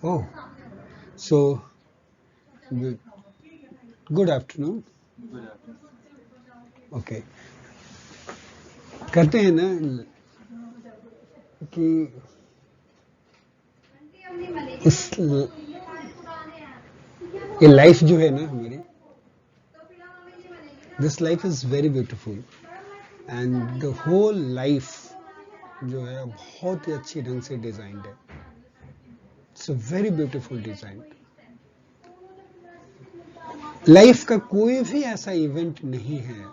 Oh, so good afternoon. Okay, कहते हैं ना कि इस ये लाइफ जो है ना हमारी, this life is very beautiful and the whole life जो है बहुत ही अच्छी ढंग से डिजाइंड है. It's a very beautiful design. Life का कोई भी ऐसा इवेंट नहीं है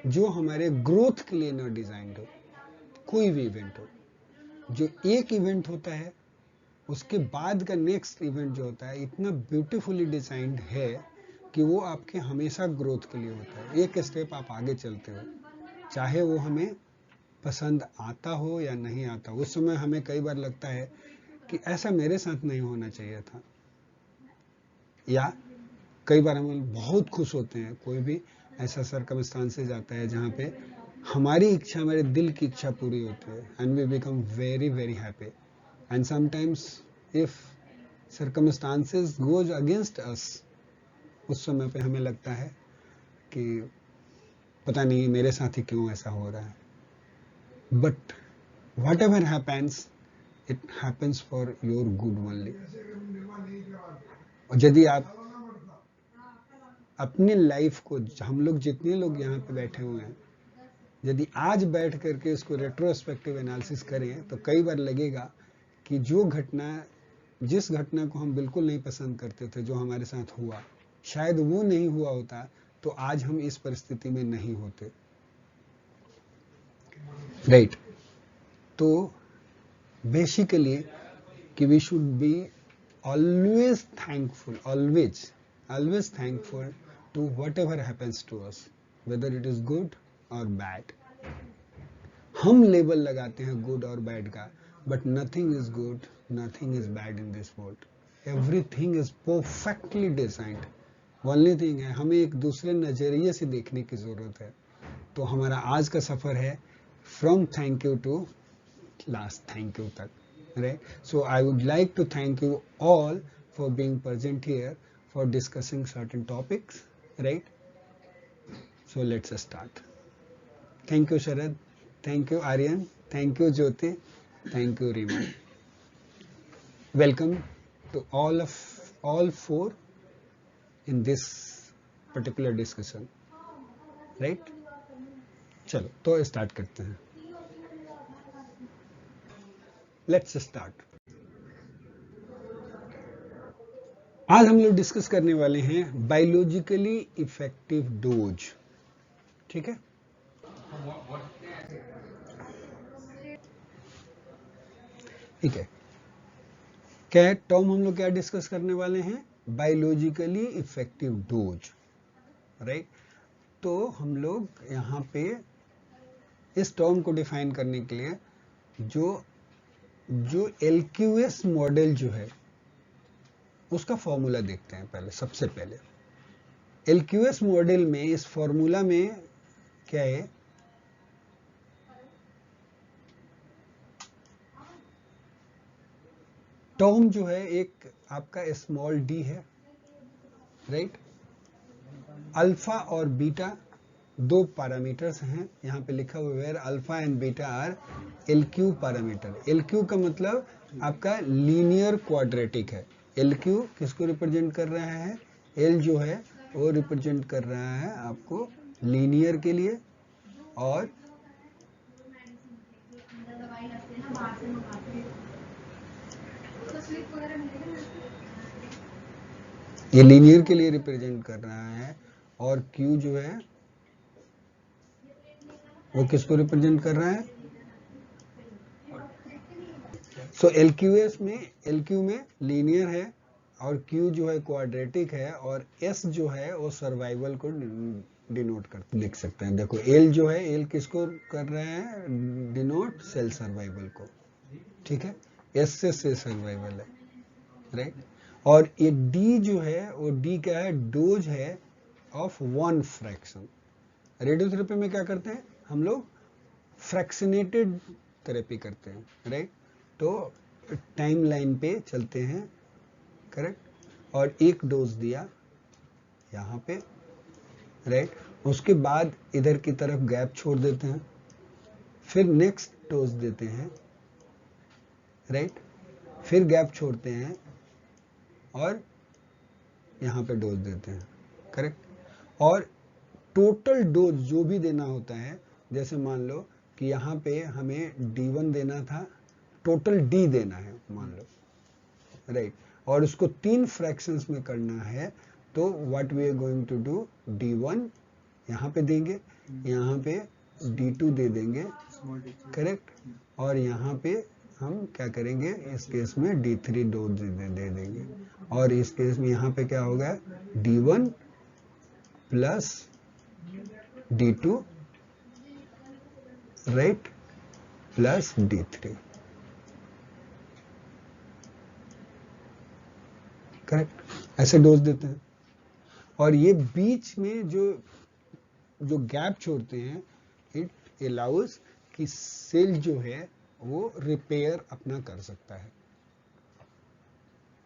जो हमारे ग्रोथ के लिए ना डिजाइंड हो. कोई भी इवेंट हो, जो एक इवेंट होता है उसके बाद का नेक्स्ट इवेंट जो होता है इतना ब्यूटीफुली डिजाइंड है कि वो आपके हमेशा ग्रोथ के लिए होता है. एक स्टेप आप आगे चलते हो, चाहे वो हमें पसंद आता हो या नहीं आता. उस समय हमें कई बार लगता है कि ऐसा मेरे साथ नहीं होना चाहिए था, या कई बार हम बहुत खुश होते हैं. कोई भी ऐसा सर्कमस्टांसेस आता है जहाँ पे हमारी इच्छा, हमारे दिल की इच्छा पूरी होती है and we become very very happy. And sometimes if circumstances goes against us, उस समय पे हमें लगता है कि पता नहीं मेरे साथ ही क्यों ऐसा हो रहा है. But what ever happens, it happens for your good only. और यदि आप अपनी लाइफ को, हम लोग जितने लोग यहाँ पे बैठे हुए हैं, यदि आज बैठ करके इसको रेट्रोस्पेक्टिव एनालिसिस करें तो कई बार लगेगा कि जो घटना, जिस घटना को हम बिल्कुल नहीं पसंद करते थे जो हमारे साथ हुआ, शायद वो नहीं हुआ होता तो आज हम इस परिस्थिति में नहीं होते. राइट. तो बेसिकली कि we should be always thankful, always thankful to whatever happens to us, whether it is good or bad. हम लेबल लगाते हैं गुड और बैड का, but nothing is good, nothing is bad in this world. Everything is perfectly designed. Only thing है हमें एक दूसरे नजरिए से देखने की जरूरत है. तो हमारा आज का सफर है from thank you to last thank you तक. Right? So I would like to thank you all for being present here for discussing certain topics. Right? So let's start. Thank you Sharad, thank you Aryan, thank you Jyoti, thank you Rima. Welcome to all four in this particular discussion. Right? चलो तो start करते हैं. Let's start. आज हम लोग discuss करने वाले हैं बायोलॉजिकली इफेक्टिव डोज. ठीक है. ठीक है. क्या टर्म हम लोग क्या डिस्कस करने वाले हैं? Biologically effective dose. राइट. तो हम लोग यहाँ पे इस टर्म को डिफाइन करने के लिए जो एलक्यूएस मॉडल जो है उसका फॉर्मूला देखते हैं. पहले सबसे पहले एलक्यूएस मॉडल में इस फॉर्मूला में क्या है? टर्म जो है एक आपका स्मॉल डी है. राइट. अल्फा और बीटा दो पैरामीटर्स हैं यहाँ पे लिखा हुआ है. Alpha and beta are LQ parameter. LQ का मतलब आपका लीनियर क्वाड्रेटिक है. एलक्यू किसको रिप्रेजेंट कर रहा है? एल जो है वो रिप्रेजेंट कर रहा है आपको लीनियर के लिए, और ये लीनियर के लिए रिप्रेजेंट कर रहा है, और क्यू जो है वो किसको रिप्रेजेंट कर रहा है? सो एलक्यू में लीनियर है, और क्यू जो है क्वाड्रेटिक है, और एस जो है वो सर्वाइवल को डिनोट करते लिख सकते हैं. देखो एल जो है, एल किसको कर रहा है? डिनोट सेल सर्वाइवल को. ठीक है. एस से सेल सर्वाइवल है. राइट. और ये डी जो है वो डी क्या है? डोज है ऑफ वन फ्रैक्शन. रेडियोथेरेपी में क्या करते हैं हम लोग? फ्रैक्शनेटेड थेरेपी करते हैं. राइट. तो टाइम लाइन पे चलते हैं करेक्ट, और एक डोज दिया यहाँ पे, राइट। उसके बाद इधर की तरफ गैप छोड़ देते हैं, फिर नेक्स्ट डोज देते हैं, राइट, फिर गैप छोड़ते हैं और यहाँ पे डोज देते हैं, करेक्ट। और टोटल डोज जो भी देना होता है, जैसे मान लो कि यहाँ पे हमें D1 देना था, टोटल D देना है मान लो, राइट, और उसको 3 फ्रैक्शंस में करना है, तो what we are going to do, D1 यहाँ पे देंगे, यहाँ पे D2 दे देंगे, करेक्ट, और यहाँ पे हम क्या करेंगे, इस केस में D3 डोज दे देंगे, और इस केस में यहाँ पे क्या होगा, D1 plus D2, right, plus D3, correct. ऐसे डोज देते हैं, और ये बीच में जो गैप छोड़ते हैं, इट अलाउज कि सेल जो है वो रिपेयर अपना कर सकता है,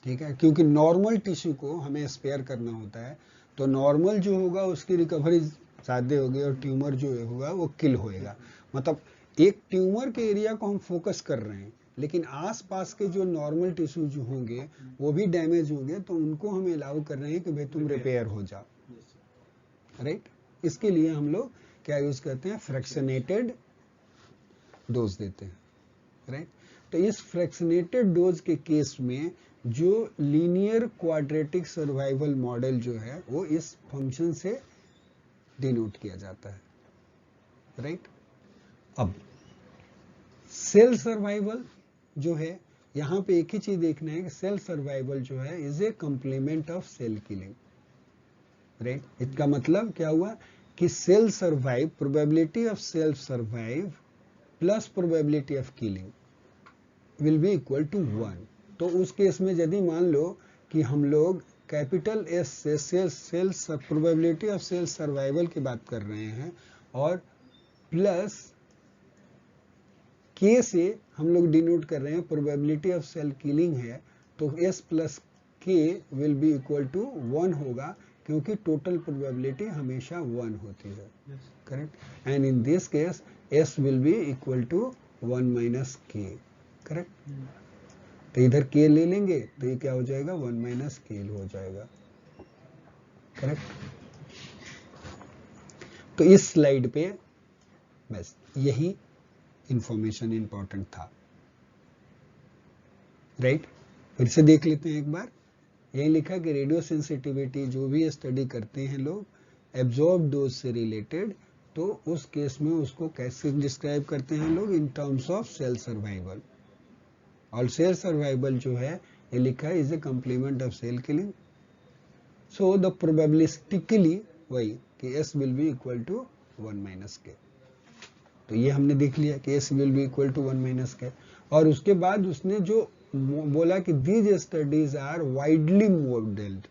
ठीक है, क्योंकि नॉर्मल टिश्यू को हमें स्पेयर करना होता है, तो नॉर्मल जो होगा उसकी रिकवरी ज्यादा होगी और ट्यूमर जो होगा वो किल होएगा। मतलब एक ट्यूमर के एरिया को हम फोकस कर रहे हैं, लेकिन आसपास के जो नॉर्मल टिश्यू जो होंगे वो भी डैमेज होंगे, तो उनको हम अलाउ कर रहे हैं कि भाई तुम रिपेयर हो जाओ, राइट। इसके लिए हम लोग क्या यूज करते हैं, फ्रैक्शनेटेड डोज देते हैं, राइट। तो इस फ्रैक्शनेटेड डोज के केस में जो लीनियर क्वाड्रेटिक सर्वाइवल मॉडल जो है वो इस फंक्शन से डिनोट किया जाता है, राइट। अब सेल सर्वाइवल जो है, यहां पे एक ही चीज देखना है कि सेल सर्वाइवल जो है is a complement of cell killing, right. इसका मतलब क्या हुआ कि cell survive, probability of cell survive plus probability of killing will be equal to 1। तो उस केस में यदि मान लो कि हम लोग कैपिटल एस से cell probability of cell survival की बात कर रहे हैं और प्लस के से हम लोग डिनोट कर रहे हैं प्रोबेबिलिटी ऑफ सेल किलिंग है, तो S plus K will be equal to 1 होगा, क्योंकि टोटल प्रोबेबिलिटी हमेशा 1 होती है, correct. And in this case S will be equal to 1 minus K, correct. तो इधर के ले लेंगे तो ये क्या हो जाएगा, 1 माइनस के हो जाएगा, करेक्ट। तो इस स्लाइड पे बस यही इंफॉर्मेशन इंपॉर्टेंट था, राइट। फिर से देख लेते हैं एक बार। यही लिखा कि रेडियो सेंसिटिविटी जो भी स्टडी करते हैं लोग एब्जॉर्ब डोज से रिलेटेड, तो उस केस में उसको कैसे डिस्क्राइब करते हैं लोग, in terms of cell survival. और सेल सर्वाइवल जो है ये लिखा है is a complement of cell killing, so the probabilistically वही कि S will be equal to 1 minus K. तो ये हमने देख लिया कि S will be equal to 1 minus K. और उसके बाद उसने जो बोला कि these studies are widely modelled,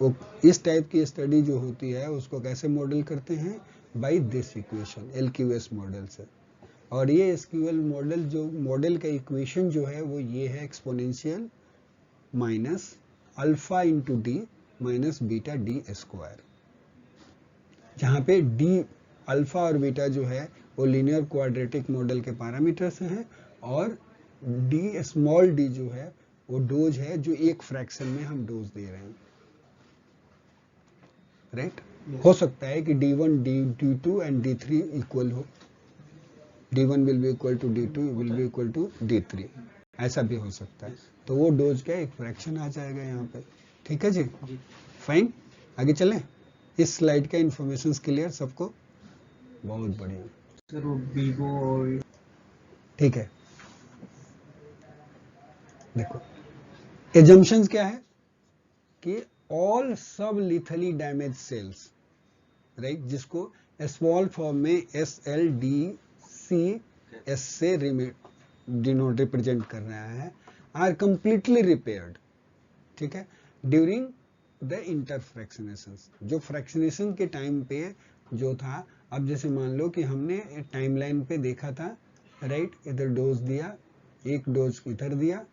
वो इस टाइप की स्टडी जो होती है उसको कैसे मॉडल करते हैं, by this equation, LQS model से। और ये एसक्यूएल मॉडल जो मॉडल का इक्वेशन जो है वो ये है, exponential minus alpha into D minus beta D square, जहां पे डी अल्फा और बीटा जो है वो लीनियर क्वाड्रेटिक मॉडल के पैरामीटर्स हैं, और डी स्मॉल डी जो है वो डोज है जो एक फ्रैक्शन में हम डोज दे रहे हैं, राइट। हो सकता है कि D1 D2 and D3 equal हो, D1 will be equal to D2 will be equal to D3, ऐसा भी हो सकता है। तो वो डोज का एक फ्रैक्शन आ जाएगा यहाँ पे, ठीक है जी, फाइन। आगे चलें। इस स्लाइड का इंफॉर्मेशन क्लियर सबको, बहुत बढ़िया सर। वो वीवो और ठीक है। देखो एजम्पशंस क्या है कि ऑल सब लिथली डैमेज सेल्स, राइट, जिसको स्मॉल फॉर्म में SLDCS से डिनोट रिप्रेजेंट कर रहा है, आर कंप्लीटली रिपेयर्ड, ठीक है, ड्यूरिंग द इंटरफ्रैक्शनेशन। जो फ्रैक्शनेशन के टाइम पे जो था, अब जैसे मान लो कि हमने टाइमलाइन पे देखा था, राइट, इधर डोज दिया, एक डोज इधर दिया,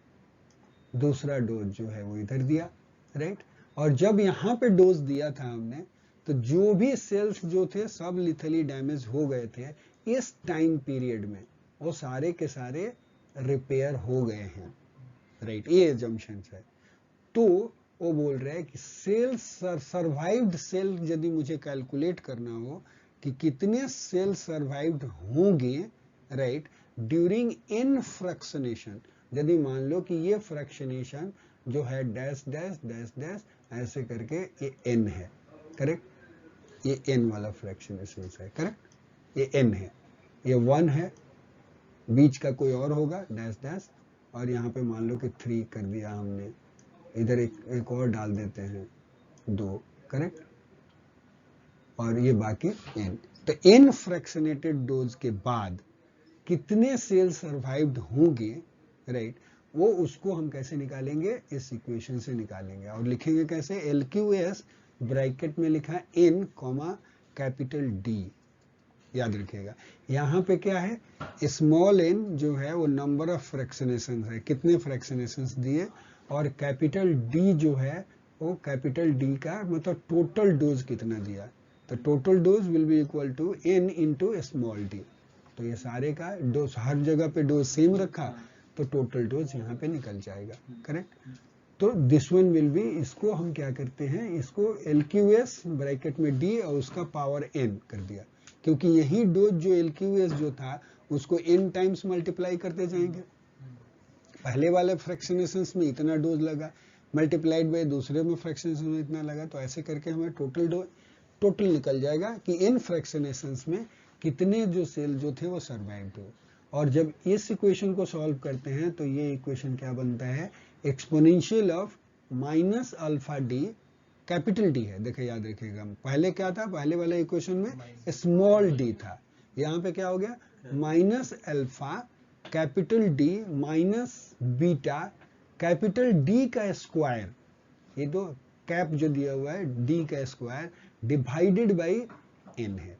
दूसरा डोज जो है वो इधर दिया, राइट। और जब यहाँ पे डोज दिया था हमने, तो जो भी सेल्स जो थे सब लिथली डैमेज हो गए थे इस टाइम पीरियड में, वो सारे के सारे रिपेयर हो गए हैं, राइट। ये एजम्पशन है। तो वो बोल रहा है कि सेल्स सर्वाइव्ड सेल यदि मुझे कैलकुलेट करना हो कि कितने सेल सर्वाइव्ड होंगे, राइट, ड्यूरिंग इन फ्रैक्शनेशन, यदि मान लो कि ये फ्रैक्शनेशन जो है डैश डैश डैश डैश ऐसे करके ये एन है, करेक्ट, ये एन वाला फ्रैक्शनेशन है, करेक्ट, ये एन है, ये 1 है, बीच का कोई और होगा डैश डैश, और यहाँ पे मान लो कि 3 कर दिया हमने, इधर एक और डाल देते हैं 2, करेक्ट, और ये बाकी n। तो n फ्रैक्शनेटेड डोज के बाद कितने सेल सर्वाइव्ड होंगे, राइट, वो उसको हम कैसे निकालेंगे, इस इक्वेशन से निकालेंगे। और लिखेंगे कैसे, LQS ब्रैकेट में लिखा n कॉमा कैपिटल D, याद रखिएगा। यहाँ पे क्या है, स्मॉल n जो है वो नंबर ऑफ फ्रैक्शनेशन है, कितने फ्रैक्शनेशन दिए, और कैपिटल D जो है वो कैपिटल D का मतलब टोटल डोज कितना दिया। तो total dose will be equal to n into small d। तो ये सारे का डोज, हर जगह पे डोज सेम रखा तो टोटल डोज यहाँ पे निकल जाएगा, करेक्ट। तो दिस वन विल बी, इसको हम क्या करते हैं, इसको LQS ब्रैकेट में D और उसका पावर n कर दिया, क्योंकि यही डोज जो LQS जो था उसको n टाइम्स मल्टीप्लाई करते जाएंगे। पहले वाले फ्रैक्शनेशंस में इतना डोज लगा, मल्टीप्लाइड बाय दूसरे में फ्रैक्शनेशन में इतना लगा, तो ऐसे करके हमें टोटल निकल जाएगा कि इन फ्रैक्शनेशंस में कितने जो सेल जो थे वो सर्वाइव्ड हो। और जब इस इक्वेशन को सॉल्व करते हैं तो ये इक्वेशन क्या बनता है, exponential of minus alpha D, capital D है, देखिए याद रखिएगा। पहले क्या था, पहले वाले इक्वेशन में स्मॉल डी था, यहाँ पे क्या हो गया, minus alpha capital D minus beta capital D का स्क्वायर, ये दो कैप जो दिया हुआ है डी का स्क्वायर डिवाइडेड बाई एन है,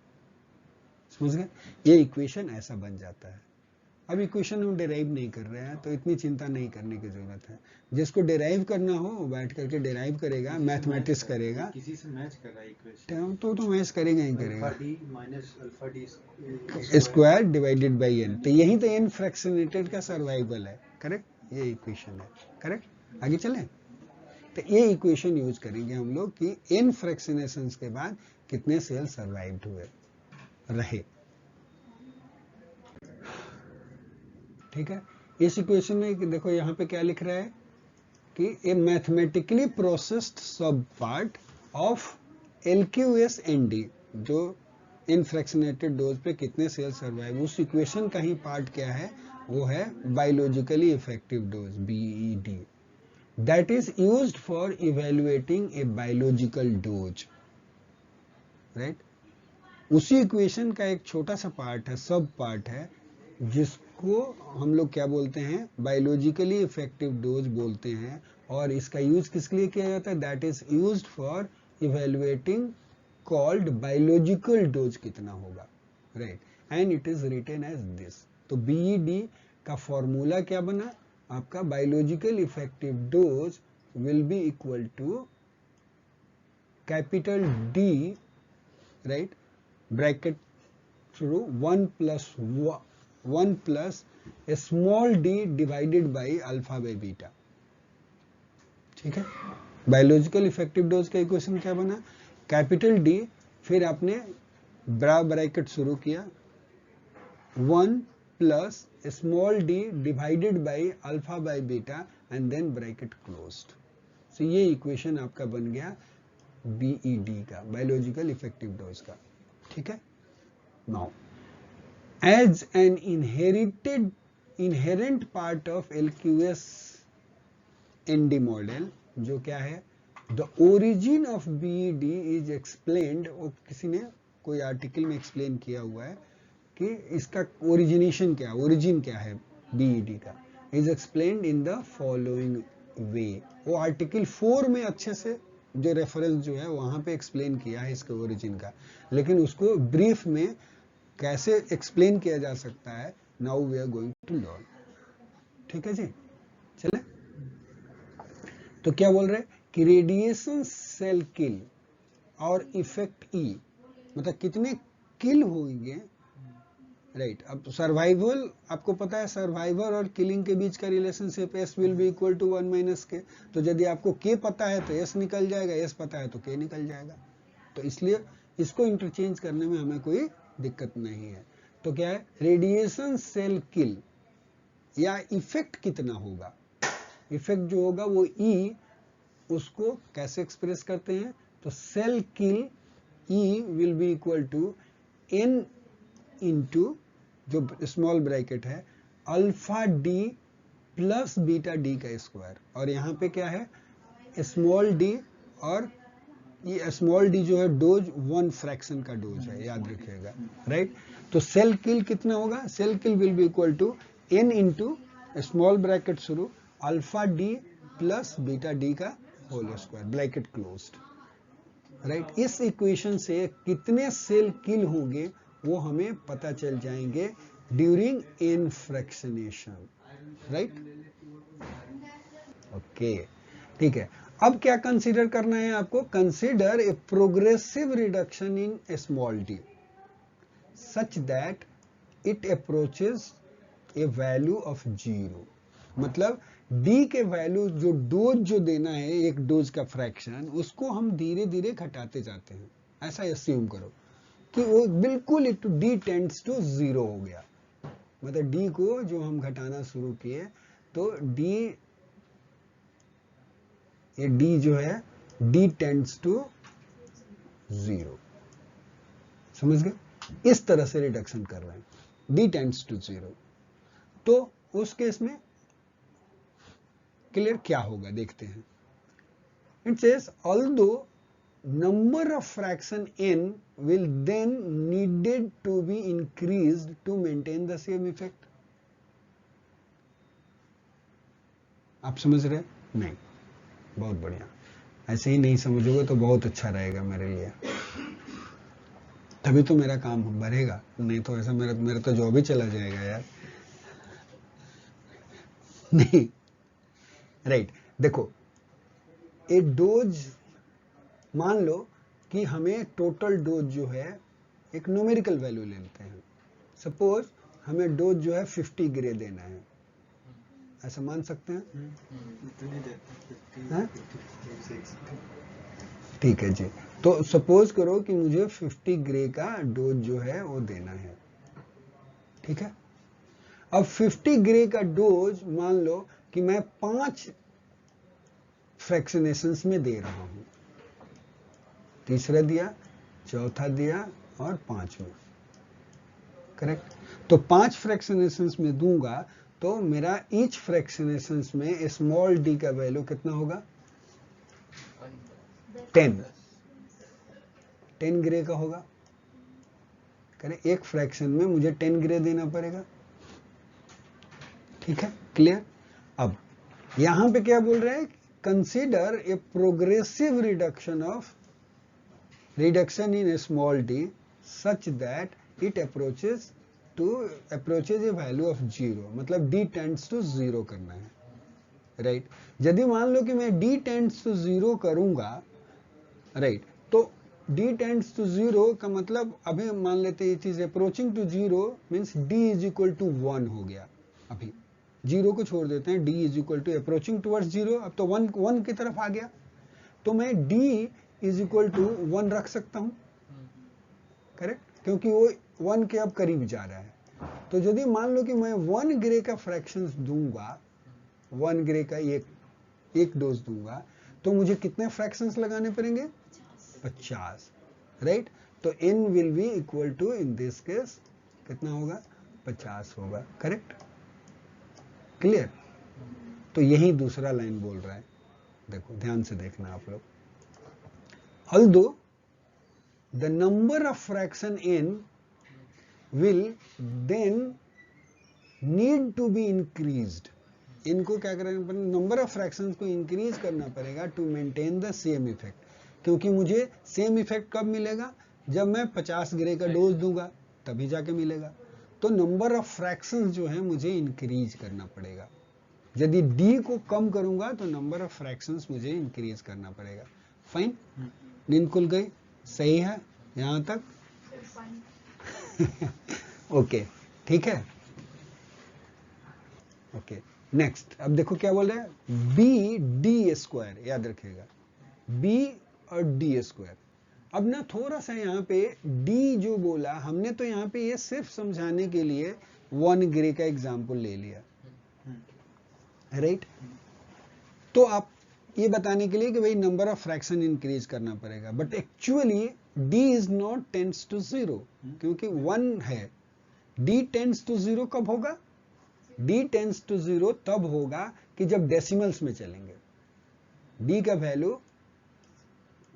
समझ गए। ये इक्वेशन ऐसा बन जाता है। अब इक्वेशन हम डिराइव नहीं कर रहे हैं तो इतनी चिंता नहीं करने की जरूरत है। जिसको डिराइव करना हो वो बैठ करके डिराइव करेगा, मैथमेटिक्स करेगा, किसी से मैच कर रहा है इक्वेशन, तो मैच करेगा ही करेगा, alpha D minus alpha D square divided by N. तो यही तो एन फ्रैक्शनेटेड का सर्वाइवल है, करेक्ट, ये इक्वेशन है, करेक्ट। आगे चलें, तो ये इक्वेशन यूज करेंगे हम लोग कि इन फ्रैक्शनेशंस के बाद कितने सेल सर्वाइव्ड हुए रहे, ठीक है। इस इक्वेशन में देखो यहाँ पे क्या लिख रहा है कि ए मैथमेटिकली प्रोसेस्ड सब पार्ट ऑफ LQS ND, जो इन फ्रैक्शनेटेड डोज पे कितने सेल सर्वाइव, उस इक्वेशन का ही पार्ट क्या है, वो है biologically effective dose BED, that is used for evaluating a biological dose, right। उसी इक्वेशन का एक छोटा सा पार्ट है, सब पार्ट है, जिसको हम लोग क्या बोलते हैं, बायोलॉजिकली इफेक्टिव डोज बोलते हैं। और इसका यूज किसके लिए किया जाता है, that is used for evaluating called biological dose कितना होगा, right, and it is written as this. तो BED का फॉर्मूला क्या बना आपका, biological effective dose will be equal to capital D, right, bracket through 1 plus small d divided by alpha by beta, ठीक है। Biological effective dose का equation क्या बना, कैपिटल D, फिर आपने ब्रैकेट शुरू किया 1 plus small d divided by alpha by beta and then bracket closed. So ये इक्वेशन आपका बन गया BED का, बायोलॉजिकल इफेक्टिव डोज का, ठीक है। Now as an inherent part of LQS ND model, जो क्या है, the origin of BED is explained, वो किसी ने कोई आर्टिकल में एक्सप्लेन किया हुआ है कि इसका ओरिजिनेशन क्या, ओरिजिन क्या है BED का, is explained in the following वे। वो आर्टिकल 4 में अच्छे से जो रेफरेंस जो है वहां पे एक्सप्लेन किया है इसके ओरिजिन का, लेकिन उसको ब्रीफ में कैसे एक्सप्लेन किया जा सकता है, now we are going to learn, ठीक है जी। चले तो क्या बोल रहे हैं कि रेडिएशन सेल किल और इफेक्ट ई, मतलब कितने किल होंगे, राइट। अब सर्वाइवल आपको पता है, सर्वाइवल और किलिंग के बीच का relationship S will be equal to 1 minus K. तो यदि आपको के पता है तो एस निकल जाएगा, एस पता है तो के निकल जाएगा। तो इसलिए इसको इंटरचेंज करने में हमें कोई दिक्कत नहीं है। तो क्या है, रेडिएशन सेल किल या इफेक्ट कितना होगा, इफेक्ट जो होगा वो ई, उसको कैसे एक्सप्रेस करते हैं, तो cell kill E will be equal to N into जो स्मॉल ब्रैकेट है alpha D plus beta D का स्क्वायर, और यहाँ पे क्या है स्मॉल डी, और ये स्मॉल डी जो है डोज 1 फ्रैक्शन का डोज है, याद रखिएगा, राइट। तो सेल किल कितना होगा, cell kill will be equal to N into small bracket शुरू alpha D plus beta D का whole square, bracket closed, right. इस इक्वेशन से कितने सेल किल होंगे वो हमें पता चल जाएंगे during an fractionation, right. Okay, ठीक है। अब क्या कंसीडर करना है आपको, consider a progressive reduction in small D such that it approaches A value of 0। मतलब डी के वैल्यू जो डोज जो देना है, एक डोज का फ्रैक्शन, उसको हम धीरे धीरे घटाते जाते हैं। ऐसा एस्यूम करो कि वो बिल्कुल डी टेंड्स टू 0 हो गया, मतलब डी को जो हम घटाना शुरू किए तो डी, ये डी जो है डी टेंड्स टू 0, समझ गए, इस तरह से रिडक्शन कर रहे हैं, डी टेंड्स टू 0। तो उस केस में क्लियर क्या होगा देखते हैं। It says although number of fraction n will then needed to be increased to maintain the same effect। आप समझ रहे? नहीं, बहुत बढ़िया। ऐसे ही नहीं समझोगे तो बहुत अच्छा रहेगा मेरे लिए, तभी तो मेरा काम बढ़ेगा, नहीं तो ऐसा मेरा तो जॉब ही चला जाएगा यार। नहीं, राइट। देखो, एक डोज, मान लो कि हमें टोटल डोज जो है एक न्यूमेरिकल वैल्यू ले लेते हैं, सपोज हमें डोज जो है 50 ग्रे देना है, ऐसा मान सकते हैं, ठीक है जी। तो सपोज करो कि मुझे 50 ग्रे का डोज जो है वो देना है, ठीक है। अब 50 ग्रे का डोज मान लो कि मैं 5 फ्रैक्शनेशंस में दे रहा हूं, तीसरा दिया, चौथा दिया और 5वां, करेक्ट। तो 5 फ्रैक्शनेशंस में दूंगा तो मेरा ईच फ्रैक्शनेशंस में स्मॉल डी का वैल्यू कितना होगा, 10 ग्रे का होगा, करें। एक फ्रैक्शन में मुझे 10 ग्रे देना पड़ेगा, ठीक है, क्लियर। अब यहां पे क्या बोल रहे हैं, consider a progressive reduction in a small d such that it approaches a value of 0, मतलब d tends to 0 करना है, राइट। यदि मान लो कि मैं d tends to 0 करूंगा, राइट, तो d tends to 0 का मतलब अभी मान लेते हैं ये चीज approaching to 0 means d is equal to 1 हो गया, अभी 0 को छोड़ देते हैं, d is equal to approaching towards 0, अब तो 1 की तरफ आ गया, तो मैं d इज इक्वल टू 1 रख सकता हूं, करेक्ट, क्योंकि वो 1 के अब करीब जा रहा है। तो यदि मान लो कि मैं 1 ग्रे का फ्रैक्शंस दूंगा, 1 ग्रे का एक डोज दूंगा, तो मुझे कितने फ्रैक्शंस लगाने पड़ेंगे, 50, राइट। तो n will be equal to, in this case कितना होगा, 50 होगा, करेक्ट, क्लियर। तो यही दूसरा लाइन बोल रहा है, देखो ध्यान से देखना आप लोग। Although the number of fraction n will then need to be increased, इनको क्या करना पड़ेगा, नंबर ऑफ फ्रैक्शंस को इंक्रीज करना पड़ेगा to maintain the same effect, क्योंकि मुझे सेम इफेक्ट कब मिलेगा, जब मैं 50 ग्रे का डोज दूंगा तभी जाके मिलेगा। तो नंबर ऑफ फ्रैक्शंस जो है मुझे इंक्रीज करना पड़ेगा, यदि डी को कम करूंगा तो नंबर ऑफ फ्रैक्शंस मुझे इंक्रीज करना पड़ेगा। फाइन, नींद खुल गई, सही है यहां तक? ओके, ठीक है। ओके, नेक्स्ट अब देखो क्या बोल रहे हैं, बी डी स्क्वायर, याद रखिएगा बी और डी स्क्वायर। अब ना थोड़ा सा यहाँ पे डी जो बोला हमने, तो यहाँ पे ये सिर्फ समझाने के लिए वन ग्रे का एग्जाम्पल ले लिया, राइट? तो आप ये बताने के लिए कि भाई नंबर ऑफ फ्रैक्शन इंक्रीज करना पड़ेगा, but actually D is not tends to zero, क्योंकि वन है। डी टेंड्स टू जीरो कब होगा? डी टेंड्स टू जीरो तब होगा कि जब डेसिमल्स में चलेंगे। डी का वैल्यू,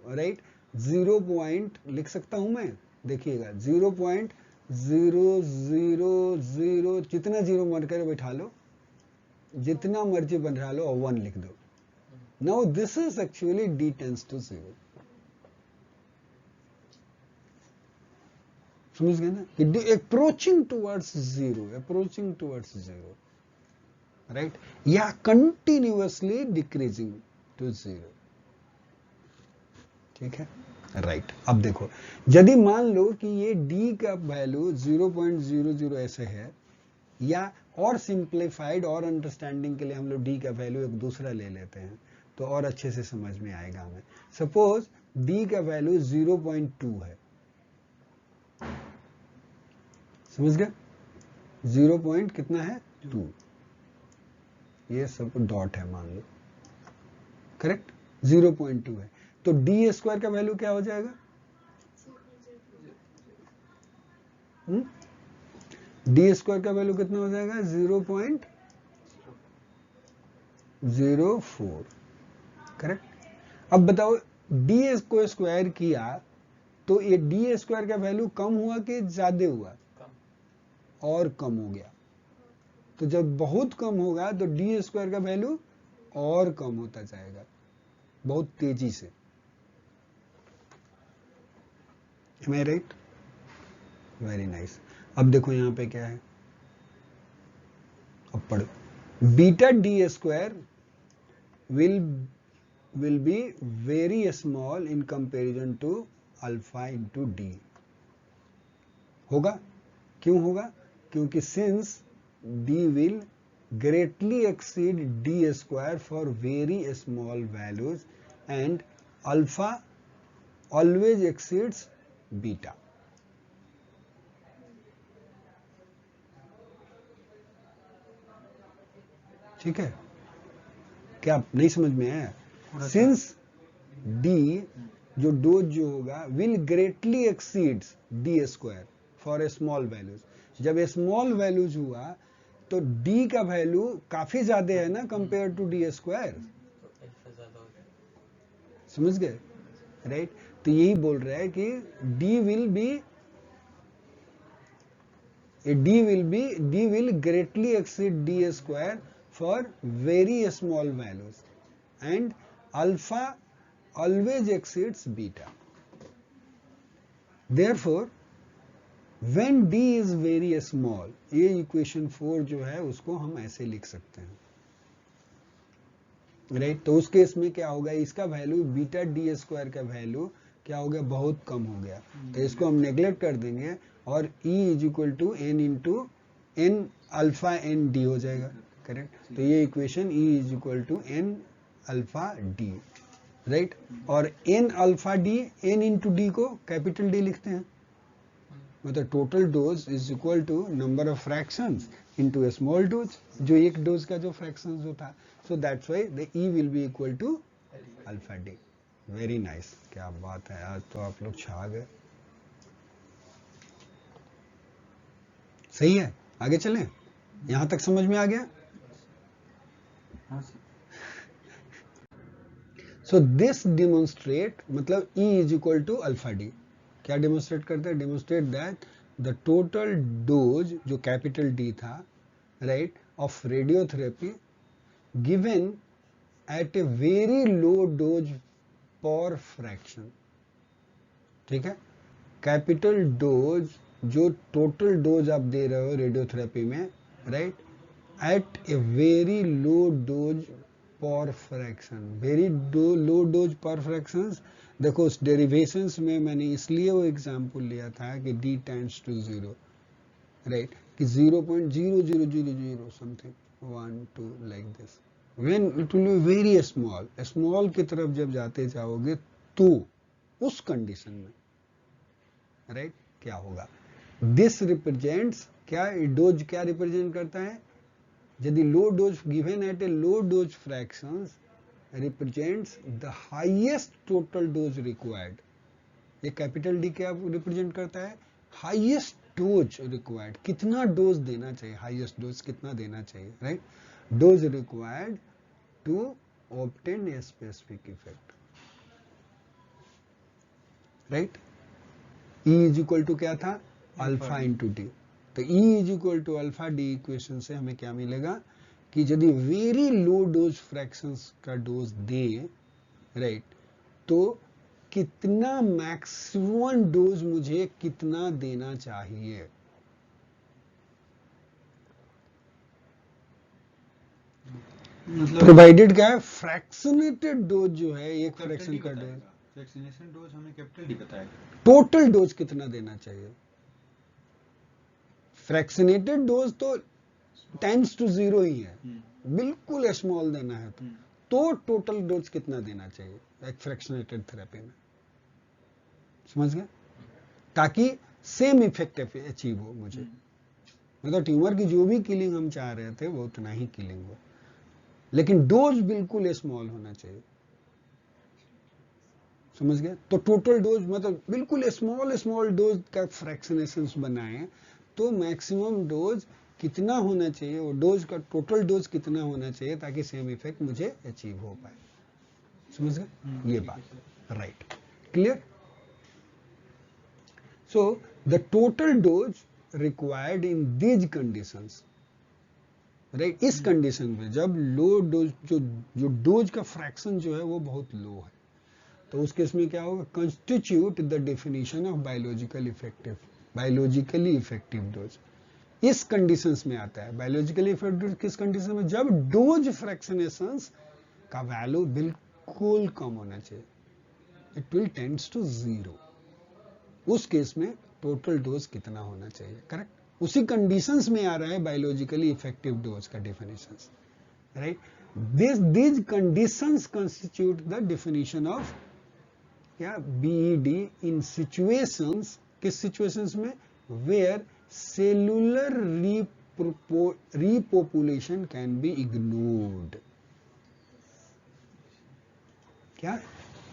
राइट, 0 लिख सकता हूं मैं, देखिएगा 0.000, जितना जीरो मर कर बैठा लो, जितना मर्जी बना लो और 1 लिख दो। Now this is actually D tends to zero. समझ गए ना कि अप्रोचिंग टुवर्ड्स जीरो, राइट, या कंटिन्यूअसली डिक्रीजिंग टू जीरो, ठीक है, राइट। अब देखो, यदि मान लो कि ये d का वैल्यू 0.00 ऐसे है, या और सिंप्लीफाइड और अंडरस्टैंडिंग के लिए हम लोग d का वैल्यू एक दूसरा ले लेते हैं तो और अच्छे से समझ में आएगा हमें। सपोज d का वैल्यू 0.2 है, समझ गए? 0. कितना है? 2, ये सब डॉट है मान लो, करेक्ट, 0.2 है, तो डी स्क्वायर का वैल्यू क्या हो जाएगा? डी स्क्वायर का वैल्यू कितना हो जाएगा? 0.04, करेक्ट। अब बताओ डी को स्क्वायर किया तो ये डी स्क्वायर का वैल्यू कम हुआ कि ज्यादा हुआ? और कम हो गया। तो जब बहुत कम होगा तो डी स्क्वायर का वैल्यू और कम होता जाएगा बहुत तेजी से। Am I right? Very nice. अब देखो यहां पे क्या है, अब पढ़ो, beta D square will be very small in comparison to alpha into d। होगा, क्यों होगा? क्योंकि since d will greatly exceed d square for very small values and alpha always exceeds beta। ठीक है, क्या नहीं समझ में आया? सिंस डी जो डोज जो होगा will greatly exceeds D square for small values, जब स्मॉल वैल्यूज हुआ तो डी का वैल्यू काफी ज्यादा है ना कंपेयर टू डी स्क्वायर, समझ गए, राइट? तो यही बोल रहा है कि D will greatly exceed D square for very small values and alpha always exceeds beta। Therefore when d is very small, ये इक्वेशन 4 जो है उसको हम ऐसे लिख सकते हैं, राइट? तो उस केस में क्या होगा, इसका वैल्यू बीटा डी स्क्वायर का वैल्यू क्या हो गया, बहुत कम हो गया, तो इसको हम नेग्लेक्ट कर देंगे और e is equal to N into N alpha N D हो जाएगा, करेक्ट? तो ये equation E is equal to N alpha D, right? और N alpha D, N into D को कैपिटल डी लिखते हैं, मतलब total dose is equal to number of fractions into a small dose, जो एक डोज का जो फ्रैक्शंस जो था, so that's why the E will be equal to alpha D. Very nice, क्या बात है, आज तो आप लोग छा गए। सही है, आगे चलें, यहां तक समझ में आ गया? सो दिस डिमोन्स्ट्रेट, मतलब E is equal to alpha D, क्या डिमोन्स्ट्रेट करता है? Demonstrate that the total dose जो कैपिटल डी था, right, of radiotherapy given at a very low dose per fraction. ठीक है, कैपिटल डोज जो टोटल डोज आप दे रहे हो रेडियोथेरेपी में, right, at a very low dose per fraction. very low dose per fractions, देखो उस डेरिवेशंस में मैंने इसलिए वो एग्जांपल लिया था कि d टेंड्स टू 0, राइट, कि 0.0000 something 1 2 like this, when it will be very small, small की तरफ जब जाते जाओगे तो उस कंडीशन में, राइट, क्या होगा, दिस रिप्रेजेंट्स, क्या डोज क्या रिप्रेजेंट करता है, यदि low dose given at a low dose fractions represents the highest total dose required, ये कैपिटल डी क्या रिप्रेजेंट करता है, हाईएस्ट डोज रिक्वायर्ड, कितना डोज देना चाहिए, हाईएस्ट डोज कितना देना चाहिए, right, dose required to obtain a specific effect, right, E is equal to क्या था, अल्फा इंटू डी, तो E is equal to alpha D equation से हमें क्या मिलेगा कि यदि वेरी लो डोज फ्रैक्शंस का डोज दे, राइट, तो कितना मैक्सिमम डोज मुझे कितना देना चाहिए, मतलब प्रोवाइडेड क्या है, फ्रैक्शनेटेड डोज जो है एक फ्रैक्शन का डोज, वैक्सीनेशन डोज हमें कैपिटल डी बताएगा, टोटल डोज कितना देना चाहिए, फ्रैक्शनेटेड डोज तो टाइम्स टू 0 ही है, बिल्कुल स्मॉल देना है तो टोटल डोज कितना देना चाहिए एक फ्रैक्शनेटेड थेरेपी में, समझ गए, ताकि सेम इफेक्ट अचीव हो मुझे, मतलब ट्यूमर की जो भी किलिंग हम चाह रहे थे वो उतना ही किलिंग हो, लेकिन डोज बिल्कुल स्मॉल होना चाहिए, समझ गए, तो टोटल डोज मतलब बिल्कुल स्मॉल डोज का फ्रैक्शनेशंस बनाए तो मैक्सिमम डोज कितना होना चाहिए, वो डोज का टोटल डोज कितना होना चाहिए ताकि सेम इफेक्ट मुझे अचीव हो पाए, समझ गए ये बात, right, clear, so the total dose required in these conditions, right, इस कंडीशन में जब लो डोज जो डोज का फ्रैक्शन जो है वो बहुत लो है, तो उस केस में क्या होगा, constitute the definition of biologically effective dose, इस कंडीशंस में आता है, बायोलॉजिकली इफेक्टिव किस कंडीशन में, जब डोज फ्रैक्शनेशंस का वैल्यू बिल्कुल कम होना चाहिए, इट विल टेंड्स टू 0, उस केस में टोटल डोज कितना होना चाहिए, करेक्ट, उसी कंडीशंस में आ रहा है बायोलॉजिकली इफेक्टिव डोज का definitions, right, these conditions constitute the definition of क्या BED in situations, किस situations में, where cellular repopulation can be ignored, क्या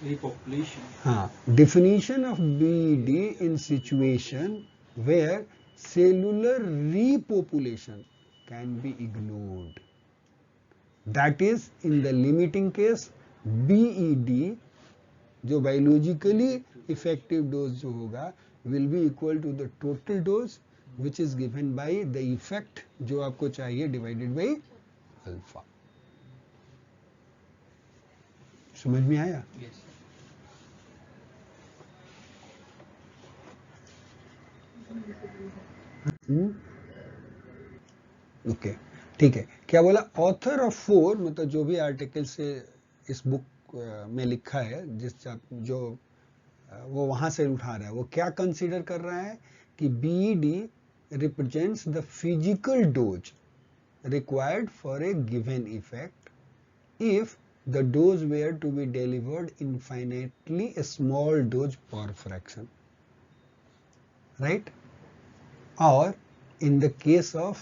repopulation, हाँ, definition of BED in situation where cellular repopulation can be ignored, that is in the limiting case BED जो biologically effective dose जो होगा will be equal to the total dose which is given by the effect जो आपको चाहिए divided by alpha, समझ में आया, okay, ठीक है, क्या बोला, ऑथर ऑफ 4 मतलब जो भी आर्टिकल से इस बुक में लिखा है, जिस जो वो वहां से उठा रहा है, वो क्या कंसीडर कर रहा है कि BED represents the physical dose required for a given effect if the dose were to be delivered infinitely small dose per fraction, right, और in the case of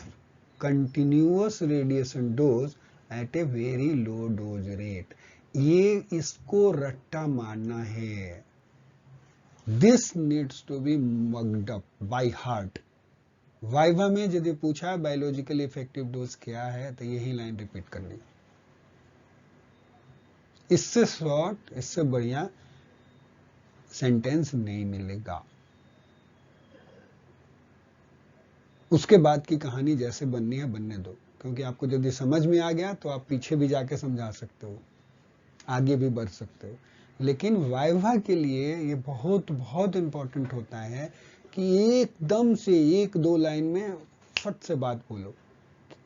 continuous radiation dose at a very low dose rate, ये इसको रट्टा मारना है, this needs to be mugged up by heart, viva में यदि पूछा biological effective dose क्या है तो यही लाइन रिपीट करनी, इससे शॉर्ट इससे बढ़िया सेंटेंस नहीं मिलेगा, उसके बाद की कहानी जैसे बननी है बनने दो, क्योंकि आपको यदि समझ में आ गया तो आप पीछे भी जाके समझा सकते हो, आगे भी बढ़ सकते हो, लेकिन वाइवा के लिए ये बहुत बहुत इंपॉर्टेंट होता है कि एकदम से 1-2 लाइन में फट से बात बोलो,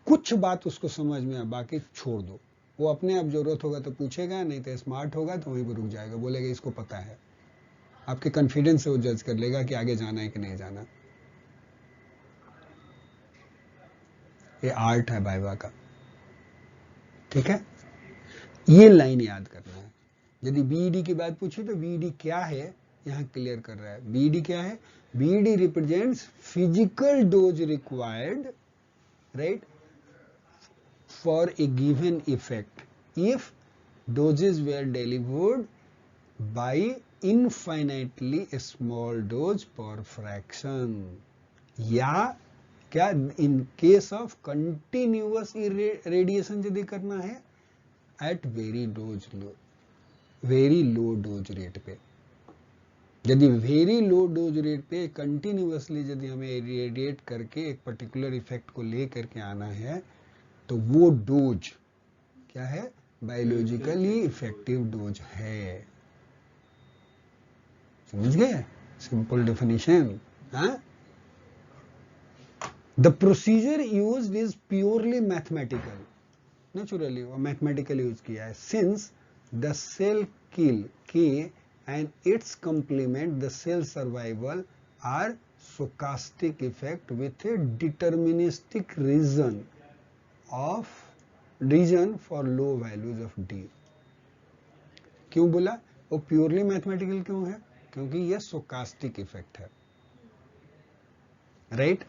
कुछ बात उसको समझ में आ, बाकी छोड़ दो। वो अपने आप जरूरत होगा तो पूछेगा, नहीं तो स्मार्ट होगा तो वहीं पर रुक जाएगा, बोलेगा इसको पता है। आपके कॉन्फिडेंस से वो जज कर लेगा कि आगे जाना है कि नहीं जाना। ये आर्ट है वाइवा का, ठीक है। ये लाइन याद करना है। यदि बीईडी की बात पूछी तो बीईडी क्या है यहां क्लियर कर रहा है। बीईडी क्या है? B.Ed represents physical dose required, right, for a given effect if doses were delivered by infinitely small dose per fraction, या क्या in case of continuous radiation यदि करना है at very low dose rate पे। यदि very low dose rate पे continuously यदि हमें रेडिएट करके एक पर्टिकुलर इफेक्ट को ले करके आना है तो वो डोज क्या है? बायोलॉजिकली इफेक्टिव डोज है। समझ गए? Simple definition. The procedure used is purely mathematical, naturally वो मैथमेटिकल यूज किया है। Since the cell kill K and its complement the cell survival are stochastic effect with a deterministic reason for low values of D। क्यों बोला वो purely mathematical क्यों है? क्योंकि ये stochastic इफेक्ट है, right,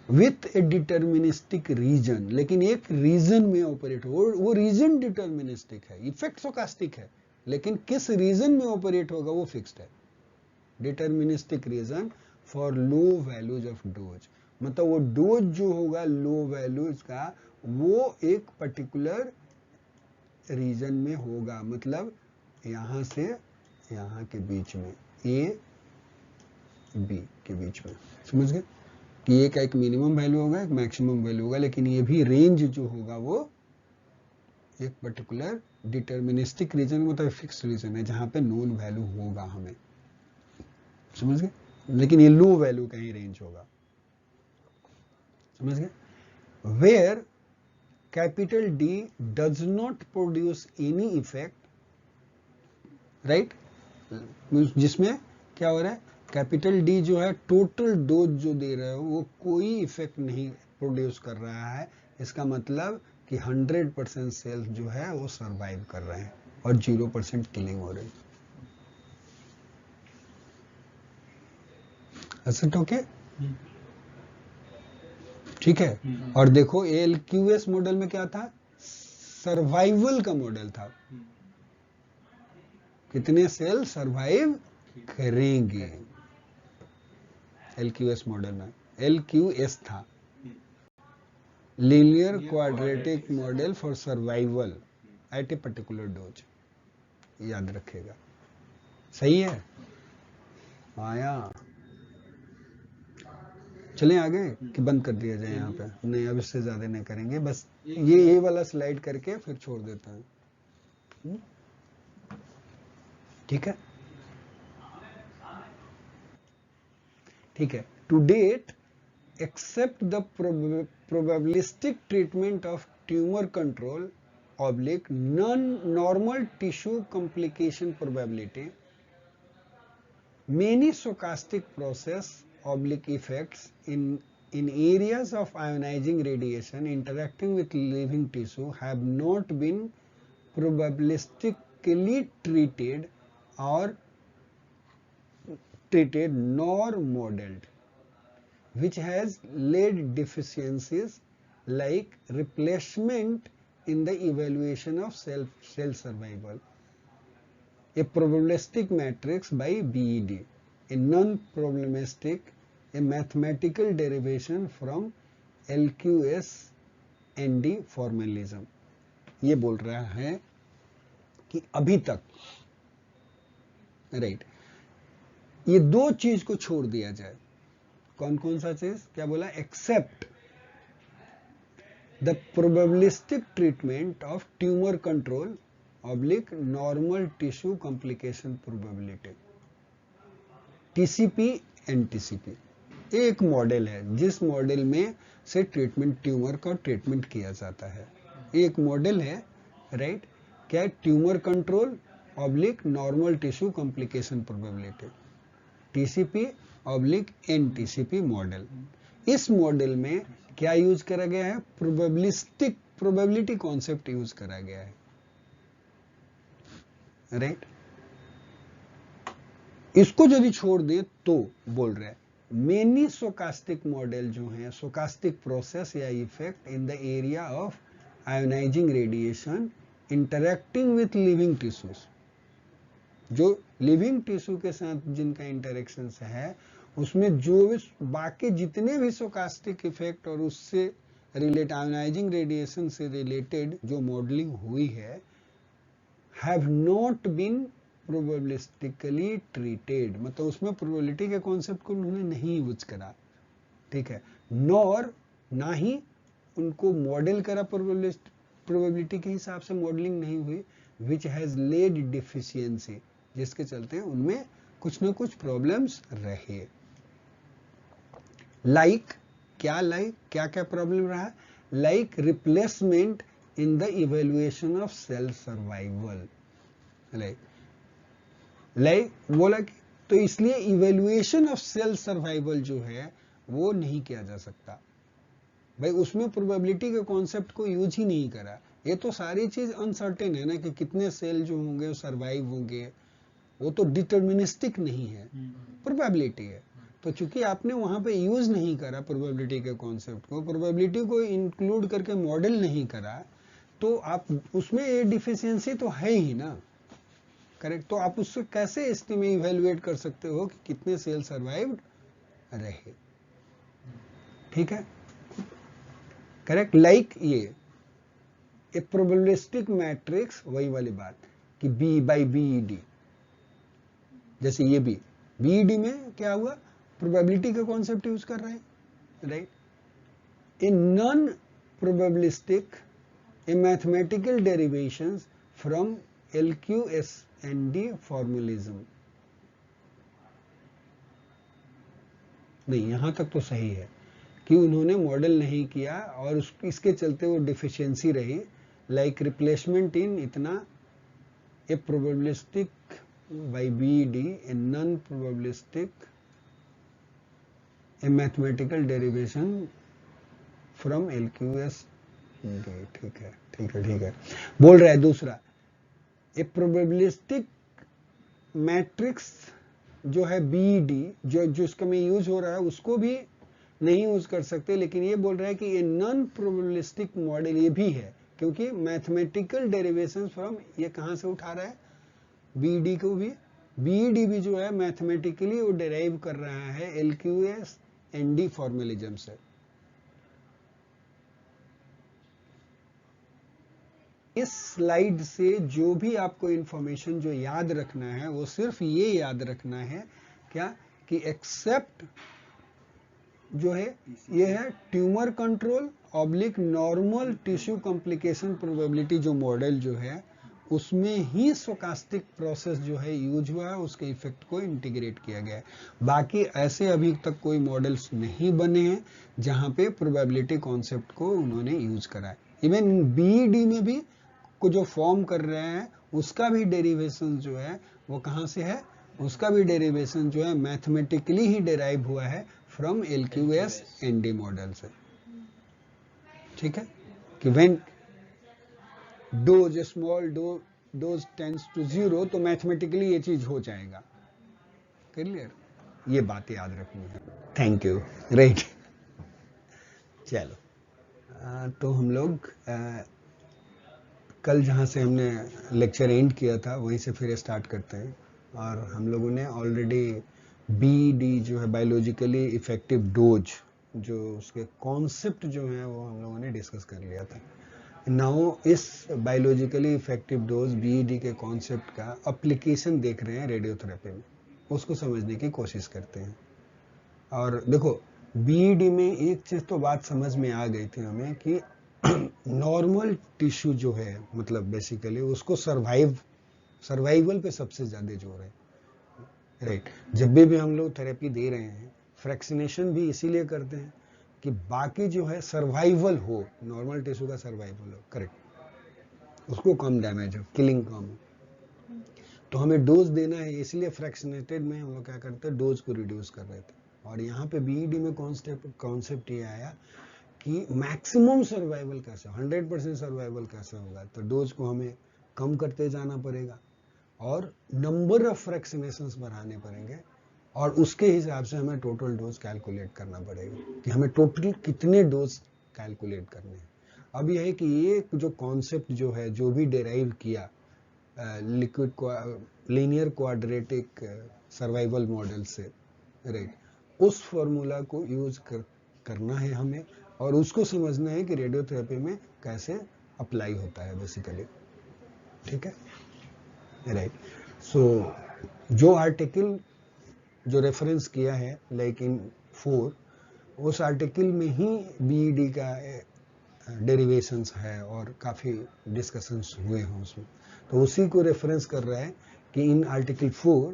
with a deterministic region. लेकिन एक रीजन में ऑपरेट हो, वो रीजन डिटर्मिनिस्टिक है, इफेक्ट stochastic है, लेकिन किस रीजन में ऑपरेट होगा वो फिक्स्ड है। Deterministic region for low values of dose, मतलब वो डोज जो होगा लो वैल्यूज का वो एक पर्टिकुलर रीजन में होगा, मतलब यहां से यहां के बीच में, ए बी के बीच में। समझ गए कि ये का एक मिनिमम वैल्यू होगा, एक मैक्सिमम वैल्यू होगा, लेकिन ये भी रेंज जो होगा वो एक पर्टिकुलर डिटर्मिनिस्टिक रीजन, मतलब फिक्स रीजन है जहां पे नोन वैल्यू होगा हमें। समझ गए? लेकिन ये लो वैल्यू का ही रेंज होगा। समझ गए? Where capital D does not produce any effect, right, जिसमें क्या हो रहा है? कैपिटल डी जो है टोटल डोज जो दे रहा है वो कोई इफेक्ट नहीं प्रोड्यूस कर रहा है। इसका मतलब कि 100% सेल्स जो है वो सरवाइव कर रहे हैं और 0% किलिंग हो रही है। असट ओके, ठीक है। और देखो एलक्यूएस मॉडल में क्या था? सर्वाइवल का मॉडल था। कितने सेल सरवाइव करेंगे एलक्यूएस मॉडल में? एलक्यूएस था, linear quadratic model for survival at a particular dose. याद रखेगा, सही है? आया? चलें आगे कि बंद कर दिया जाए यहाँ पे? नहीं, अब इससे ज्यादा नहीं करेंगे, बस ये वाला स्लाइड करके फिर छोड़ देता है। ठीक है, ठीक है। To date except the probabilistic treatment of tumour control oblique non normal tissue complication probability, many stochastic process oblique effects in areas of ionizing radiation interacting with living tissue have not been probabilistically treated nor modeled, which has led deficiencies like replacement in the evaluation of cell survival. A probabilistic matrix by BED, a non-probabilistic, a mathematical derivation from LQS ND formalism। ये बोल रहा है कि अभी तक, right, ये दो चीज को छोड़ दिया जाए। कौन कौन सा चीज? क्या बोला? Except the probabilistic treatment of tumour control oblique normal tissue complication probability, TCP and TCP। एक मॉडल है जिस मॉडल में से ट्रीटमेंट ट्यूमर का ट्रीटमेंट किया जाता है। एक मॉडल है, राइट, क्या है? Tumour control oblique normal tissue complication probability, TCP oblique NTCP model. इस मॉडल में क्या यूज करा गया है? प्रोबेबिलिस्टिक प्रोबेबिलिटी कॉन्सेप्ट यूज करा गया है, राइट। इसको यदि छोड़ दे तो बोल रहे हैं मेनी स्टोकास्टिक मॉडल जो है, स्टोकास्टिक प्रोसेस या effect in the area of ionising radiation interacting with living tissues, जो लिविंग टिश्यू के साथ जिनका इंटरेक्शन है उसमें जो बाकी जितने भी स्टोकास्टिक इफेक्ट और उससे रिलेटेड आयोनाइजिंग रेडिएशन से रिलेटेड जो मॉडलिंग हुई है हैव नॉट बीन प्रोबेबिलिस्टिकली ट्रीटेड, मतलब उसमें प्रोबेबिलिटी के कॉन्सेप्ट को उन्होंने नहीं यूज करा, ठीक है, नॉर ना ही उनको मॉडल करा, प्रोबेबिलिटी के हिसाब से मॉडलिंग नहीं हुई, विच हैज लेड डिफिशियंसी, जिसके चलते उनमें कुछ ना कुछ प्रॉब्लम्स रहे। लाइक क्या प्रॉब्लम रहा? Like replacement in the evaluation of cell survival, like बोला कि तो इसलिए इवेल्युएशन ऑफ सेल सर्वाइवल जो है वो नहीं किया जा सकता भाई, उसमें प्रोबेबिलिटी के कॉन्सेप्ट को यूज ही नहीं करा। ये तो सारी चीज अनसर्टेन है ना कि कितने सेल जो होंगे वो सर्वाइव होंगे, वो तो डिटर्मिनिस्टिक नहीं है, प्रोबेबिलिटी है। तो चूंकि आपने वहां पे यूज नहीं करा प्रोबेबिलिटी के कॉन्सेप्ट को, प्रोबेबिलिटी को इंक्लूड करके मॉडल नहीं करा, तो आप उसमें ये डिफिशियंसी तो है ही ना, करेक्ट। तो आप उससे कैसे एस्टिमेट इवेल्युएट कर सकते हो कि कितने सेल सर्वाइव्ड रहे, ठीक है, करेक्ट। लाइक ये एक प्रोबेबिलिस्टिक मैट्रिक्स, वही वाली बात कि बी बाई बीईडी, जैसे ये बीईडी में क्या हुआ? प्रोबेबिलिटी का कॉन्सेप्ट यूज कर रहे हैं, right. In non probabilistic a mathematical derivations from LQSND फॉर्मुलिज्म। नहीं, यहां तक तो सही है कि उन्होंने मॉडल नहीं किया और इसके चलते वो डिफिशियंसी रही, लाइक रिप्लेसमेंट इन इतना a probabilistic by BD a non probabilistic a mathematical derivation from LQSND, ठीक है। बोल रहा है दूसरा, ए प्रोबेबिलिस्टिक मैट्रिक्स जो है BD जो इसका में यूज हो रहा है उसको भी नहीं यूज कर सकते, लेकिन ये बोल रहा है कि ये नॉन प्रोबेबिलिस्टिक मॉडल ये भी है, क्योंकि मैथमेटिकल डेरिवेशन फ्रॉम ये कहां से उठा रहा है? BD को भी, BD भी जो है मैथमेटिकली वो डेराइव कर रहा है LQSND फॉर्मुलिज्म से। इस स्लाइड से जो भी आपको इंफॉर्मेशन जो याद रखना है वो सिर्फ ये याद रखना है क्या, कि एक्सेप्ट जो है ये है tumour control oblique normal tissue complication probability, जो मॉडल जो है उसमें ही स्टोकास्टिक प्रोसेस जो है यूज हुआ है, उसके इफेक्ट को इंटीग्रेट किया गया है। बाकी ऐसे अभी तक कोई मॉडल्स नहीं बने हैं जहां पे प्रोबेबिलिटी कॉन्सेप्ट को उन्होंने यूज करा है। इवन बीईडी में भी को जो फॉर्म कर रहे हैं उसका भी डेरिवेशन जो है वो कहां से है? उसका भी डेरिवेशन जो है मैथमेटिकली ही डेराइव हुआ है फ्रॉम LQSND मॉडल से, ठीक है, कि when dose small dose tends to 0 तो मैथमेटिकली ये चीज हो जाएगा, क्लियर, ये बात याद रखनी है। Thank you, right. चलो तो हम लोग कल जहाँ से हमने लेक्चर एंड किया था वहीं से फिर स्टार्ट करते हैं, और हम लोगों ने ऑलरेडी BD जो है बायोलॉजिकली इफेक्टिव डोज, जो उसके कॉन्सेप्ट जो है वो हम लोगों ने डिस्कस कर लिया था। नाउ इस बायोलॉजिकली इफेक्टिव डोज BD के कॉन्सेप्ट का एप्लीकेशन देख रहे हैं रेडियोथेरेपी में, उसको समझने की कोशिश करते हैं। और देखो BD में एक चीज तो बात समझ में आ गई थी हमें कि नॉर्मल टिश्यू जो है मतलब बेसिकली उसको सर्वाइवल पे सबसे ज्यादा जोर है, राइट। जब भी हम लोग थेरेपी दे रहे हैं फ्रैक्शनेशन भी इसीलिए करते हैं कि बाकी जो है सर्वाइवल हो, नॉर्मल टिश्यू का सर्वाइवल हो, करेक्ट, उसको कम डैमेज हो, किलिंग कम हो। तो हमें डोज देना है, इसलिए फ्रैक्शनेटेड में हम लोग क्या करते हैं, डोज को रिड्यूस कर रहे थे। और यहाँ पे बीईडी में कॉन्सेप्ट ये आया कि मैक्सिमम सर्वाइवल कैसे, 100% सर्वाइवल कैसे होगा, तो डोज को हमें कम करते जाना पड़ेगा और नंबर ऑफ फ्रैक्शनेशंस बढ़ाने पड़ेंगे, और उसके हिसाब से हमें टोटल डोज कैलकुलेट करना पड़ेगा कि हमें टोटल कितने डोज कैलकुलेट करने हैं। अब यह है कि ये जो कॉन्सेप्ट जो है, जो भी डिराइव किया liquid linear quadratic survival model से, राइट, उस फॉर्मूला को यूज करना है हमें, और उसको समझना है कि रेडियोथेरेपी में कैसे अप्लाई होता है बेसिकली, ठीक है, राइट। सो जो आर्टिकल जो रेफरेंस किया है लाइक इन 4, उस आर्टिकल में ही बीईडी का डेरिवेशंस है और काफी डिस्कशंस हुए हैं उसमें, तो उसी को रेफरेंस कर रहा है कि in article 4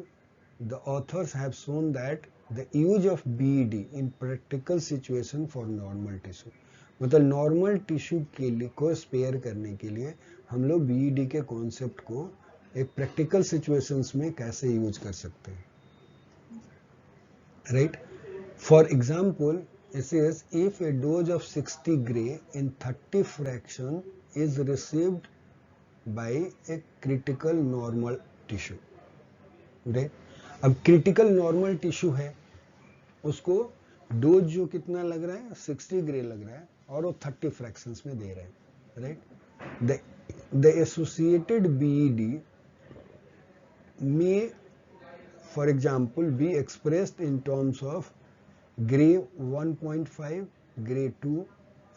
the author's have shown that the use of BED in practical situation for normal tissue, मतलब नॉर्मल टिश्यू के लिए को स्पेयर करने के लिए हम लोग बीईडी के कॉन्सेप्ट को एक प्रैक्टिकल सिचुएशंस में कैसे यूज कर सकते हैं, right. For example, it says if a dose of 60 gray in 30 fraction is received by a critical normal tissue, right? अब critical normal tissue है, उसको डोज जो कितना लग रहा है, 60 ग्रे लग रहा है, और वो 30 फ्रैक्शंस में दे रहे हैं, right. the associated BED may for example be expressed in terms of grade 1.5, grade 2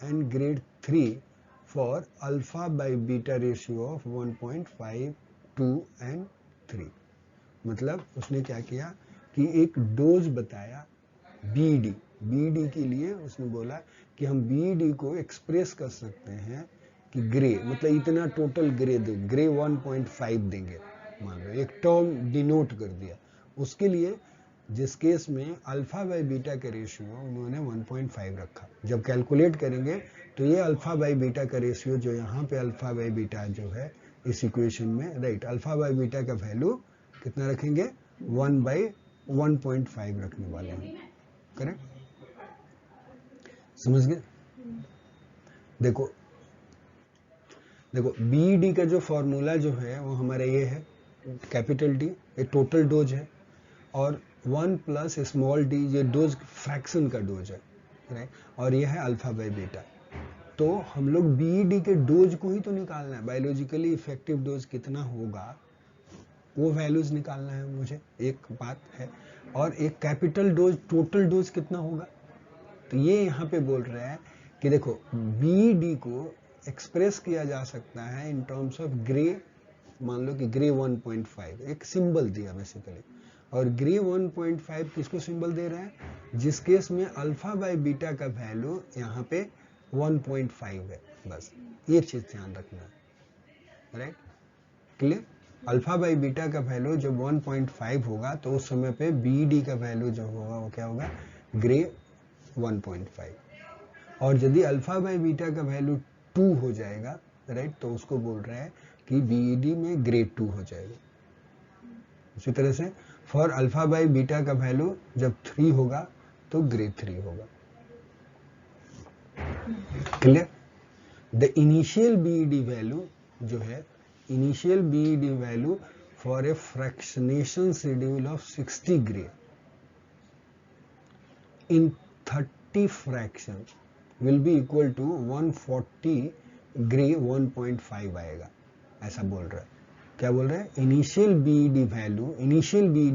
and grade 3 for alpha by beta ratio of 1.5, 2 and 3। मतलब उसने क्या किया कि एक डोज बताया बीईडी के लिए, उसने बोला कि हम बीईडी को एक्सप्रेस कर सकते हैं कि ग्रे, मतलब इतना टोटल ग्रे दे, ग्रे 1.5 देंगे, मान लो एक टर्म डिनोट कर दिया, उसके लिए जिस केस में अल्फा बाई बीटा का रेशियो उन्होंने 1.5 रखा। जब कैलकुलेट करेंगे तो ये अल्फा बाई बीटा का रेशियो, जो यहाँ पे अल्फा बाई बीटा जो है इस इक्वेशन में, राइट, अल्फा बाई बीटा का वैल्यू कितना रखेंगे, 1/1.5 रखने वाले हैं, करेक्ट, समझ गए। देखो बीईडी का जो फॉर्मूला जो है वो हमारा ये है, कैपिटल डी ये टोटल डोज है, और 1 प्लस स्मॉल डी ये डोज फ्रैक्शन का डोज है, राइट, और ये है अल्फा बाई बीटा। तो हम लोग बीईडी के डोज को ही तो निकालना है, बायोलॉजिकली इफेक्टिव डोज कितना होगा वो वैल्यूज निकालना है मुझे, एक बात है, और एक कैपिटल डोज टोटल डोज कितना होगा। तो ये यहाँ पे बोल रहा है कि देखो बीईडी को एक्सप्रेस किया जा सकता है इन टर्म्स ऑफ ग्रे, मान लो कि ग्रे 1.5 एक सिंबल दिया बेसिकली, और ग्रे 1.5 किसको सिंबल दे रहा है, जिस केस में अल्फा बाई बीटा का वैल्यू यहाँ पे 1.5 है, बस ये चीज ध्यान रखना है, right, clear. Alpha by beta का वैल्यू जब 1.5 होगा तो उस समय पे बीईडी का वैल्यू जो होगा वो क्या होगा, ग्रे 1.5, और यदि अल्फा बाई बीटा का वैल्यू 2 हो जाएगा, राइट, तो उसको बोल रहा है कि बीईडी में ग्रेड 2 हो जाएगा। उसी तरह से फॉर अल्फा बाई बीटा का वैल्यू जब 3 होगा तो ग्रेड 3 होगा, clear. The initial BED value जो है, initial BED value for a fractionation schedule of 60 gray in 30 fraction will be equal to 140 gray 1.5 आएगा, ऐसा बोल रहा है। क्या बोल रहा है, इनिशियल बीईडी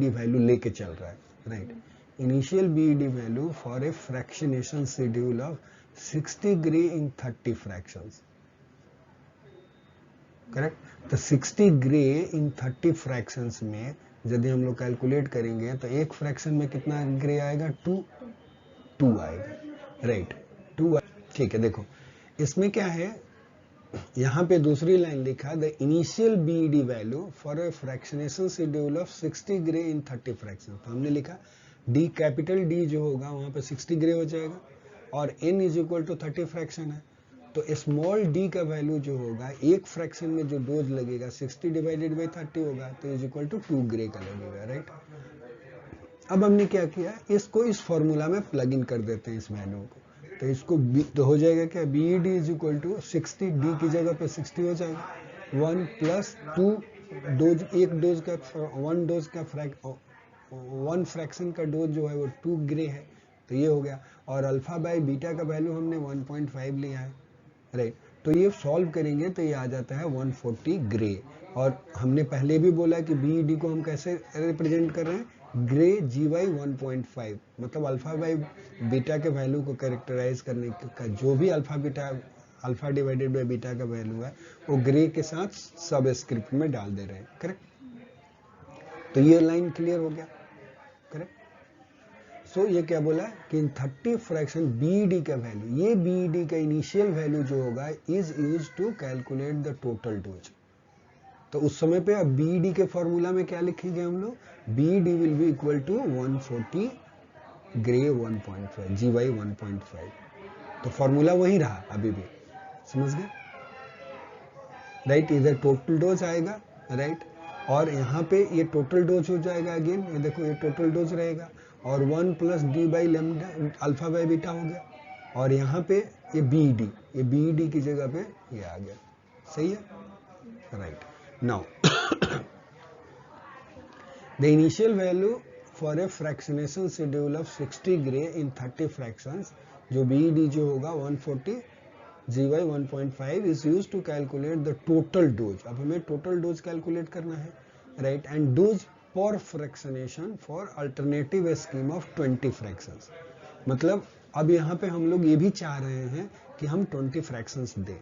वैल्यू लेके चल रहा है, right, initial BED value for a fractionation schedule of 60 gray in 30 fractions, correct. तो 60 ग्रे इन 30 फ्रैक्शंस में यदि हम लोग कैलकुलेट करेंगे तो एक फ्रैक्शन में कितना ग्रे आएगा, 2 आएगा, राइट, 2, ठीक है। देखो इसमें क्या है, यहाँ पे दूसरी लाइन लिखा, the initial BED value for a fractionation schedule of 60 gray in 30 fraction, तो हमने लिखा डी कैपिटल डी जो होगा वहां पे 60 ग्रे हो जाएगा, और n is equal to 30 fraction है, तो स्मॉल डी का वैल्यू जो होगा एक फ्रैक्शन में जो डोज लगेगा 60 डिवाइडेड बाई 30 होगा, तो इज इक्वल टू 2 ग्रे का लगेगा, राइट। अब हमने क्या किया, इसको इस फॉर्मूला में प्लग इन कर देते हैं इस वैल्यू को, तो इसको तो हो जाएगा क्या, B D is equal to 60, D की जगह पे 60 हो जाएगा, 1 प्लस 2 डोज, एक डोज का 1 डोज का 1 फ्रैक्शन का डोज जो है वो 2 ग्रे है, तो ये हो गया। और अल्फा बाई बीटा का वैल्यू हमने 1.5 लिया है, राइट। तो ये सॉल्व करेंगे तो ये आ जाता है 140 ग्रे। और हमने पहले भी बोला कि बी डी को हम कैसे रिप्रेजेंट कर रहे हैं, ग्रे जी वाई 1.5, मतलब अल्फा बाई बीटा के वैल्यू को कैरेक्टराइज करने का जो भी अल्फा डिवाइडेड बाई बीटा का वैल्यू है वो ग्रे के साथ सब स्क्रिप्ट में डाल दे रहे हैं, करेक्ट। तो ये लाइन क्लियर हो गया, करेक्ट। सो ये क्या बोला कि इन 30 फ्रैक्शन बी डी का वैल्यू, ये बी डी का इनिशियल वैल्यू जो होगा is use to calculate the total dose. तो उस समय पे अब बी डी के फॉर्मूला में क्या लिखेंगे हम लोग, B D will be equal to 140 gray 1.5 G Y 1.5, तो फॉर्मूला वही रहा अभी भी, समझ गए, राइट। इधर टोटल डोज आएगा, राइट, और यहाँ पे ये टोटल डोज हो जाएगा अगेन, ये देखो ये टोटल डोज रहेगा, और 1 plus D by lambda alpha by beta हो गया, और यहाँ पे ये बी डी की जगह पे ये आ गया, सही है, right. Now, the initial value for a fractionation schedule of 60 gray in 30 fractions, जो BED जो होगा 140 GY 1.5 is used to calculate the total dose। अब हमें total dose calculate करना है, right, and dose per fractionation for alternative scheme of 20 fractions। मतलब अब यहाँ पे हम लोग ये भी चाह रहे हैं कि हम 20 fractions दें,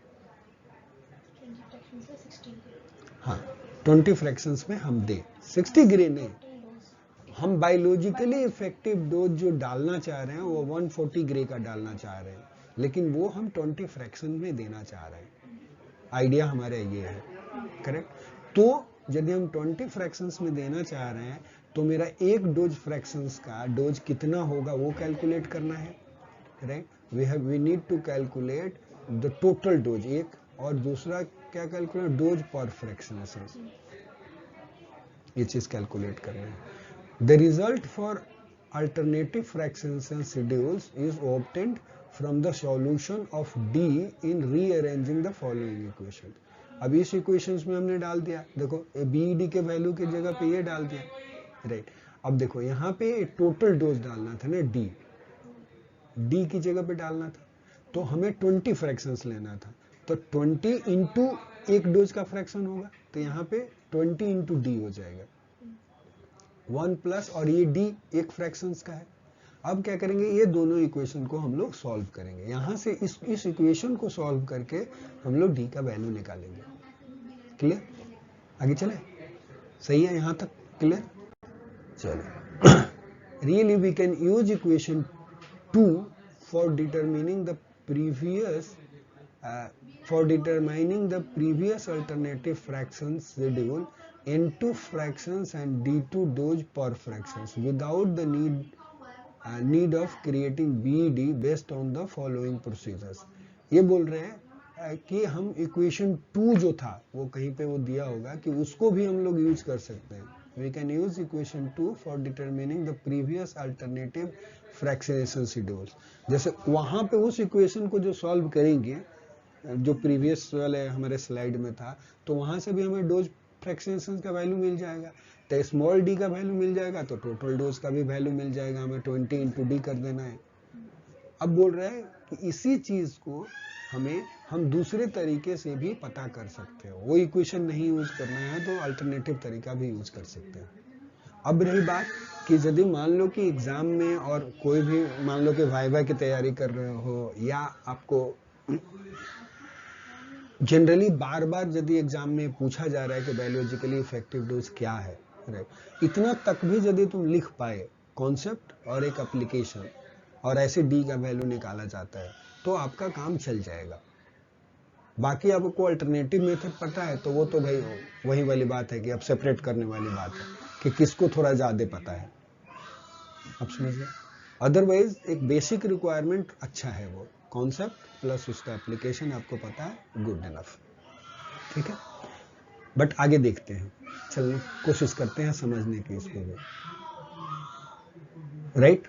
हाँ 20 फ्रैक्शंस में हम दे, 60 ग्रे नहीं, हम बायोलॉजिकली इफेक्टिव डोज जो डालना चाह रहे हैं वो 140 ग्रे का डालना चाह रहे हैं, लेकिन वो हम 20 फ्रैक्शन में देना चाह रहे हैं, आइडिया हमारा ये है, करेक्ट। तो यदि हम 20 फ्रैक्शंस में देना चाह रहे हैं तो मेरा एक डोज फ्रैक्शंस का डोज कितना होगा वो कैलकुलेट करना है, right. We need to calculate the total dose एक, और दूसरा क्या कैलकुलेट, डोज पर फ्रैक्शनेशन, ये चीज कैलकुलेट करना है। The result for alternative fractionation schedules is obtained from the solution of D in rearranging the following equation. अब इस इक्वेशंस में हमने डाल दिया, देखो बी डी के वैल्यू की जगह पे ये डाल दिया, राइट। अब देखो यहाँ पे टोटल डोज डालना था ना, डी की जगह पे डालना था, तो हमें 20 फ्रैक्शंस लेना था, तो 20 इंटू एक डोज का फ्रैक्शन होगा, तो यहाँ पे 20 इंटू डी हो जाएगा 1 प्लस, और ये डी एक फ्रैक्शंस का है। अब क्या करेंगे, ये दोनों इक्वेशन को हम लोग सॉल्व करेंगे, यहाँ से इस इक्वेशन को सॉल्व करके हम लोग डी का वैल्यू निकालेंगे, क्लियर, आगे चले, सही है यहाँ तक, क्लियर, चलो। Really we can use equation 2 for determining the previous for determining the previous alternative fractions schedule N2 fractions and D2 dose per fractions without the need of creating BD based on the following procedures। ये बोल रहे हैं कि हम equation 2 जो था वो कहीं पे वो दिया होगा कि उसको भी हम लोग यूज कर सकते हैं। We can use equation 2 for determining the previous alternative fractionation schedules। जैसे वहां पे उस इक्वेशन को जो सॉल्व करेंगे जो प्रीवियस वाले हमारे स्लाइड में था, तो वहां से भी हमें डोज फ्रैक्शनेशन का वैल्यू मिल जाएगा, तो स्मॉल डी का वैल्यू मिल जाएगा, तो टोटल डोज का भी वैल्यू मिल जाएगा, हमें 20 इंटू डी कर देना है। अब बोल रहे हैं कि इसी चीज को हम दूसरे तरीके से भी पता कर सकते हो, वो इक्वेशन नहीं यूज करना है तो अल्टरनेटिव तरीका भी यूज कर सकते हैं। अब रही बात कि यदि मान लो कि एग्जाम में और कोई भी मान लो कि वाइवा की तैयारी कर रहे हो, या आपको जनरली बार बार यदि एग्जाम में पूछा जा रहा है कि बायोलॉजिकली इफेक्टिव डोज क्या है, राइट, इतना तक भी यदि तुम लिख पाए कॉन्सेप्ट और एक एप्लीकेशन और ऐसे डी का वैल्यू निकाला जाता है तो आपका काम चल जाएगा। बाकी आपको अल्टरनेटिव मेथड पता है तो वो तो भाई वही वाली बात है कि अब सेपरेट करने वाली बात है कि किसको थोड़ा ज्यादा पता है। आप समझ गए। अदरवाइज एक बेसिक रिक्वायरमेंट अच्छा है, वो कॉन्सेप्ट प्लस उसका एप्लीकेशन आपको पता है, गुड इनफ। ठीक है, बट आगे देखते हैं, चलने कोशिश करते हैं समझने की इसको भी, right.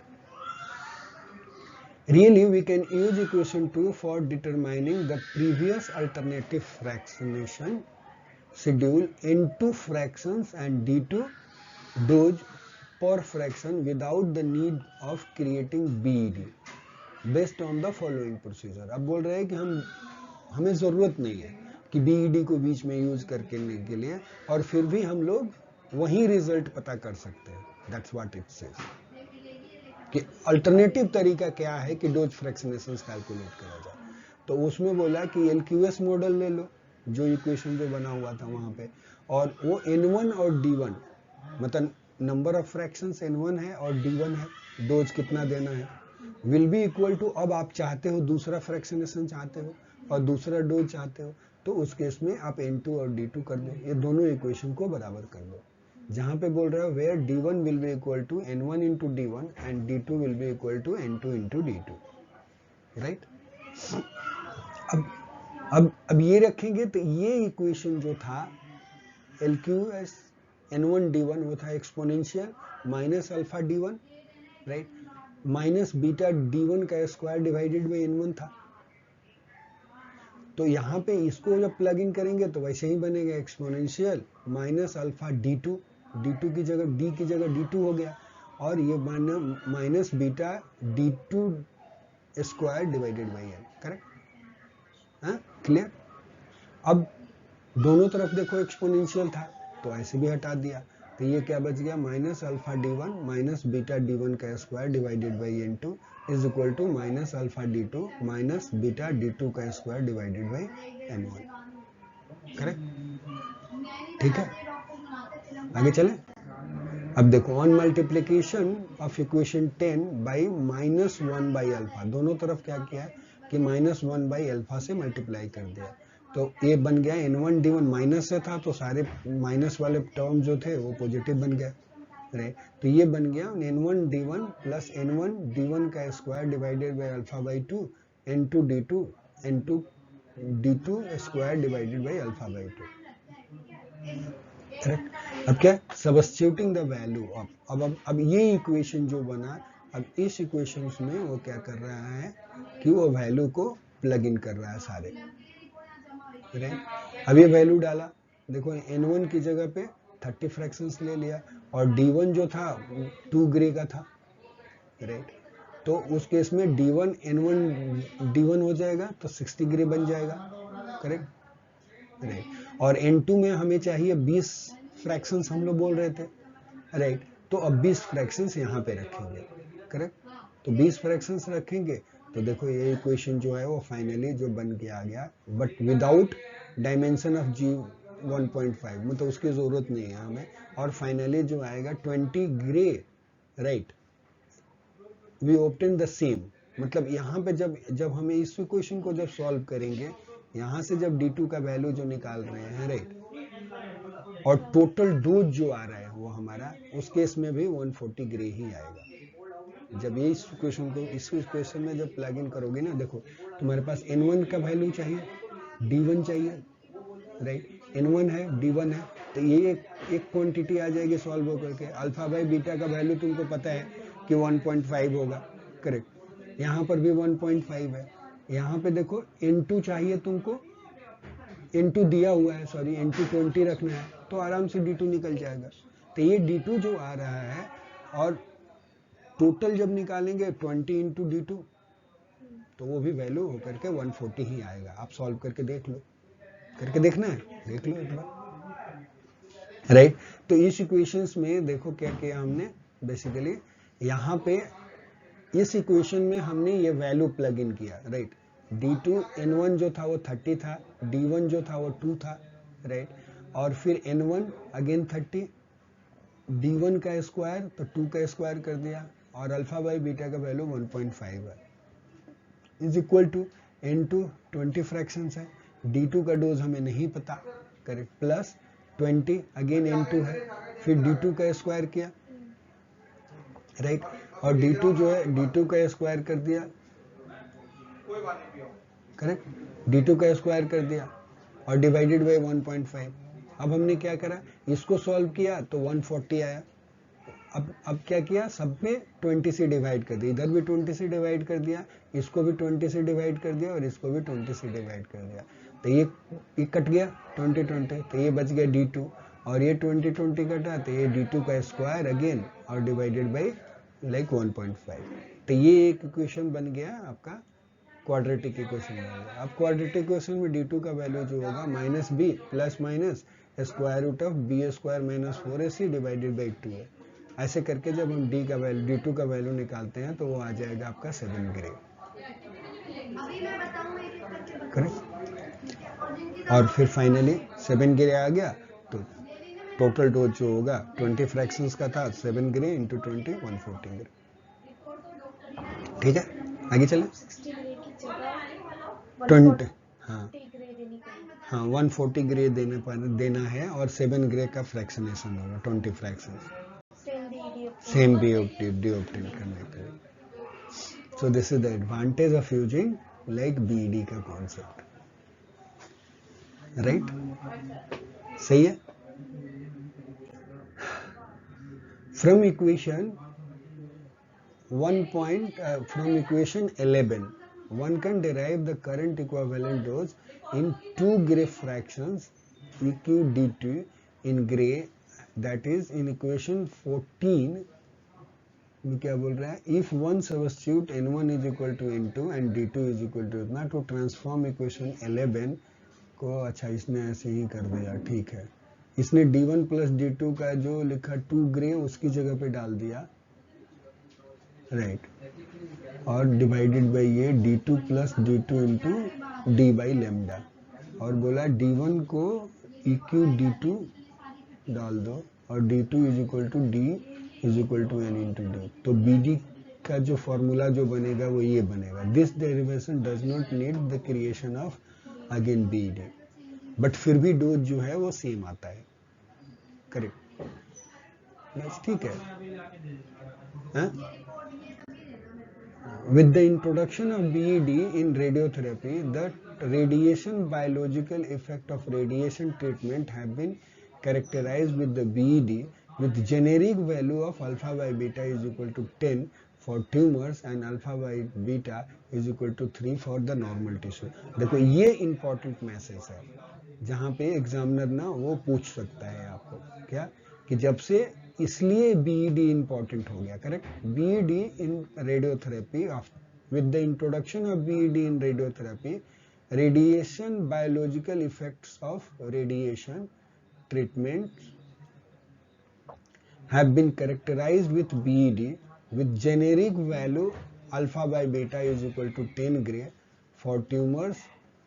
Really, we can use equation 2 for determining the previous alternative fractionation schedule into fractions and d2 dose per fraction without the need of creating BED based on the following procedure। अब बोल रहे हैं कि हमें ज़रूरत नहीं है कि BED को बीच में यूज करके के लिए, और फिर भी हम लोग वही रिजल्ट पता कर सकते हैं। दैट्स व्हाट इट सेज कि अल्टरनेटिव तरीका क्या है कि डोज फ्रैक्शनेशन कैलकुलेट करा जाए। तो उसमें बोला कि LQS मॉडल ले लो, जो इक्वेशन जो बना हुआ था वहां पे, और वो N1 और D1 मतलब नंबर ऑफ फ्रैक्शंस N1 है और D1 है, डोज कितना देना है, विल बी इक्वल टू, अब आप चाहते हो दूसरा फ्रैक्शनेशन चाहते हो और दूसरा डोज चाहते हो, तो उस केस में आप N2 और D2 कर दो, ये दोनों इक्वेशन को बराबर कर दो। जहां पे बोल रहा है where D1 will be equal to N1 into D1 and D2 will be equal to N2 into D2, right. अब ये रखेंगे तो ये इक्वेशन जो था LQS N1 D1 वो था exponential minus alpha D1, right, minus beta D1 का स्क्वायर डिवाइडेड बाई N1 था। तो यहाँ पे इसको जब प्लग इन करेंगे तो वैसे ही बनेगा, exponential minus alpha D2, D2 की जगह D की जगह D2 हो गया, और ये minus beta D2 square divided by N, correct, हाँ क्लियर। अब दोनों तरफ देखो एक्सपोनेंशियल था तो ऐसे भी हटा दिया, तो ये क्या बच गया, minus alpha D1 minus beta D1 का square divided by N2 is equal to minus alpha D2 minus beta D2 का square divided by N1, correct. ठीक है, आगे चले। अब देखो on multiplication of equation 10 by minus 1 by alpha, दोनों तरफ क्या किया है कि माइनस 1 बाई अल्फा से मल्टीप्लाई कर दिया, तो ये बन गया N1 D1, माइनस से था तो सारे माइनस वाले टर्म जो थे वो पॉजिटिव बन गए, राइट। तो ये बन गया N1 D1 plus N1 D1 का square divided by alpha by 2 N2 D2 N2 D2 square divided by alpha by 2, correct. अब क्या, सब्स्टिट्यूटिंग द वैल्यू ऑफ, अब ये इक्वेशन जो बना, अब इस इक्वेशन में वो क्या कर रहा है कि वो वैल्यू को प्लग इन कर रहा है सारे, राइट। अब ये वैल्यू डाला, देखो N1 की जगह पे 30 फ्रैक्शंस ले लिया, और D1 जो था 2 ग्रे का था, राइट। तो उस केस में D1 N1 D1 हो जाएगा तो 60 ग्रे बन जाएगा, करेक्ट, राइट। और N2 में हमें चाहिए 20 फ्रैक्शंस, हम लोग बोल रहे थे, राइट। तो अब 20 फ्रैक्शंस यहाँ पे रखेंगे, करेक्ट। तो 20 फ्रैक्शंस रखेंगे तो देखो ये इक्वेशन जो है वो फाइनली जो बन के आ गया, but without dimension of G 1.5, मतलब उसकी जरूरत नहीं है हमें, और फाइनली जो आएगा 20 gray, right. We obtain the same, मतलब यहाँ पे जब हमें इस इक्वेशन को जब सॉल्व करेंगे, यहाँ से जब D2 का वैल्यू जो निकाल रहे हैं, राइट, और टोटल डोज जो आ रहा है वो हमारा, उस केस में भी 140 ग्रे ही आएगा। जब ये इस इक्वेशन में जब प्लग इन करोगे ना, देखो तुम्हारे पास N1 का वैल्यू चाहिए, D1 चाहिए, राइट, N1 है D1 है, तो ये एक क्वांटिटी आ जाएगी सॉल्व होकर के। अल्फा बाई बीटा का वैल्यू तुमको पता है कि 1.5 होगा, करेक्ट, यहाँ पर भी 1.5 है। यहाँ पे देखो N2 चाहिए तुमको, N2 दिया हुआ है, सॉरी N2 20 रखना है, तो आराम से D2 निकल जाएगा। तो ये D2 जो आ रहा है, और टोटल जब निकालेंगे 20 इंटू D2, तो वो भी वैल्यू होकर के 140 ही आएगा। आप सॉल्व करके देख लो, करके देखना है, देख लो एक बार, राइट। तो इस इक्वेशंस में देखो क्या किया हमने, बेसिकली यहाँ पे इस इक्वेशन में हमने ये वैल्यू प्लग इन किया, राइट। D2 N1 जो था वो 30 था, D1 जो था वो 2 था, राइट, और फिर N1 अगेन 30, D1 का स्क्वायर तो 2 का स्क्वायर कर दिया, और अल्फा बाई बीटा का वैल्यू 1.5 है, is equal to N2 20 fractions है, D2 का डोज हमें नहीं पता, करेक्ट, प्लस 20 अगेन N2 है, फिर D2 का स्क्वायर किया, राइट। और d2 जो है d2 का स्क्वायर कर दिया, करेक्ट, d2 का स्क्वायर कर दिया और डिवाइडेड बाय 1.5। अब हमने क्या करा, इसको सॉल्व किया तो 140 आया। अब क्या किया, सब में 20 से डिवाइड कर दिया, इधर भी 20 से डिवाइड कर दिया, इसको भी 20 से डिवाइड कर दिया और इसको भी 20 से डिवाइड कर दिया। तो ये कट गया 20 तो ये बच गया d2 और ये 20 कटा तो ये d2 का स्क्वायर अगेन और डिवाइडेड बाई लाइक 1.5। तो ये एक इक्वेशन बन गया आपका क्वाड्रेटिक इक्वेशन बन गया। अब क्वाड्रेटिक इक्वेशन में d2 का वैल्यू जो होगा minus B plus minus square root of B square minus 4ac divided by 2 है। ऐसे करके जब हम d का वैल्यू d2 का वैल्यू निकालते हैं तो वो आ जाएगा आपका 7 ग्रे, करेक्ट। और फिर फाइनली 7 ग्रे आ गया तो टोटल डोज जो होगा 20 फ्रैक्शंस का था, 7 ग्रे इंटू 20 140 ग्रे। ठीक है, आगे चले। 20 हाँ 140 ग्रे देना है और 7 ग्रे का फ्रैक्शनेशन होगा 20 फ्रैक्शन सेम बी ऑप्टेन करने के लिए। So this is the advantage of using like B.Ed का कॉन्सेप्ट, राइट? सही है। From equation from equation 11 one can derive the current equivalent dose in 2 gray fractions eq dt in gray, that is in equation 14 में क्या बोल रहा है, if one substitute n1 is equal to n2 and d2 is equal to इतना, to transform equation 11 को, अच्छा इसने ऐसे ही कर दिया, ठीक है, इसने d1 plus d2 का जो लिखा 2 ग्रे उसकी जगह पे डाल दिया, राइट, और डिवाइडेड बाई ये d2 plus d2 into D by lambda, और बोला d1 को eq d2 डाल दो और d2 is equal to d is equal to n into D. तो bd का जो फॉर्मूला जो बनेगा वो ये बनेगा, this derivation does not need the creation of again bd, but फिर भी डोज जो है वो सेम आता है, करेक्ट, बस ठीक है, हाँ? With the introduction of BED in radiotherapy, the radiation biological effect of radiation treatment have been characterized with the BED with generic value of alpha by beta is equal to 10 for tumors and alpha by beta is equal to 3 for the normal tissue. देखो ये important message है जहाँ पे examiner ना वो पूछ सकता है आपको क्या, कि जब से इसलिए बीईडी इंपॉर्टेंट हो गया, correct. BED in radiotherapy, with the introduction of BED in radiotherapy, radiation biological effects of radiation treatment have been characterised with BED with generic value alpha by beta is equal to 10 gray for tumors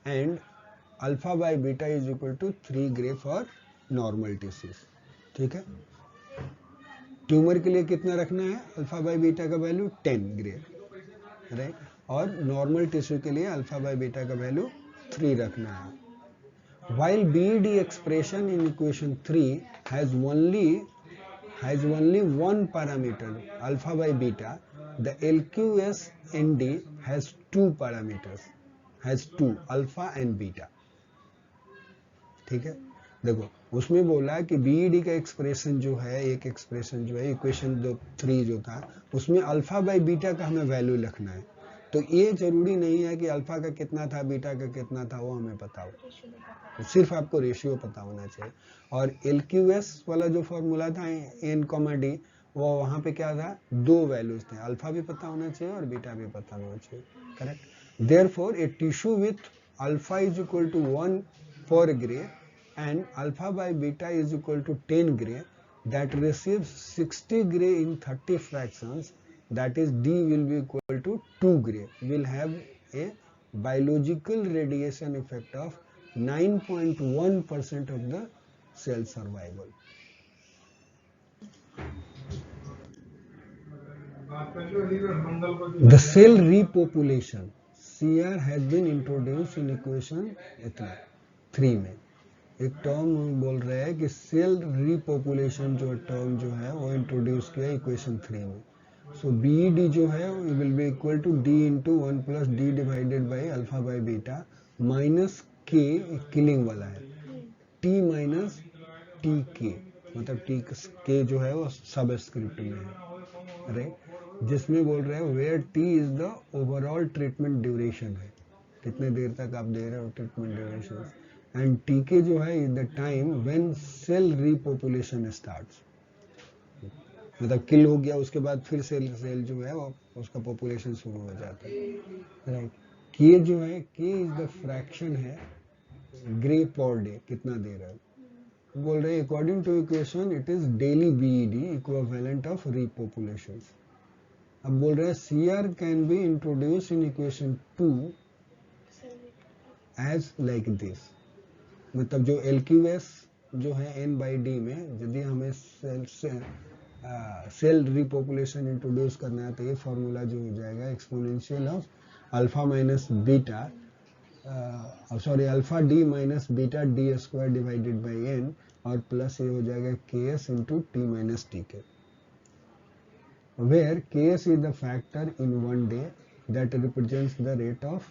and alpha by beta is equal to 3 gray for normal tissues। ठीक है, tumour के लिए कितना रखना है, alpha by beta का value 10 grey, right, और normal tissue के लिए अल्फा बाय बीटा का वैल्यू 3 रखना है। while BED expression in equation 3 has only one parameter alpha by beta, the LQS-ND has two parameters, has two alpha and beta। ठीक है, देखो उसमें बोला कि बीईडी का एक्सप्रेशन जो है, एक एक्सप्रेशन जो है इक्वेशन 3 जो था उसमें अल्फा बाय बीटा का हमें वैल्यू लिखना है, तो ये जरूरी नहीं है कि अल्फा का कितना था बीटा का कितना था वो हमें पता हो, तो सिर्फ आपको रेशियो पता होना चाहिए। और LQS वाला जो फॉर्मूला था n, d, वो वहाँ पे क्या था, 2 वैल्यूज थे, अल्फा भी पता होना चाहिए और बीटा भी पता होना चाहिए, correct. Therefore a tissue with alpha is equal to 1 for gray and alpha by beta is equal to 10 gray that receives 60 gray in 30 fractions, that is D will be equal to 2 gray, will have a biological radiation effect of 9.1% of the cell survival। The cell repopulation CR has been introduced in equation 3 में। एक term बोल रहा है कि cell रिपॉपुलेशन जो term जो है वो इंट्रोड्यूस किया इक्वेशन 3 में। सो BED जो है will be equal to D into 1 plus D divided by alpha by beta minus K, killing वाला है, T माइनस TK, मतलब TK जो है वो सब स्क्रिप्ट में है, राइट, जिसमें बोल रहे हैं where T is the overall treatment duration है, कितने देर तक आप दे रहे हो ट्रीटमेंट ड्यूरेशन, एंड TK जो है is the time when cell repopulation starts, मतलब किल हो गया उसके बाद फिर सेल जो है वो उसका पॉपुलेशन शुरू हो जाता है, राइट। के जो है, के इज द फ्रैक्शन है ग्रे पर डे, कितना दे रहा है, बोल रहे हैं according to equation it is daily BED equivalent of repopulation. अब बोल रहे हैं CR can be introduce in equation 2 as like this, मतलब जो एलक्यूएस जो है एन बाई डी में यदि हमें सेल रिपॉपुलेशन इंट्रोड्यूस करना है तो ये फॉर्मूला जो हो जाएगा exponential of alpha minus beta, sorry alpha D minus beta D square divided by N, और प्लस ये हो जाएगा K S into T minus T K, where K S is the factor in one day that represents the rate of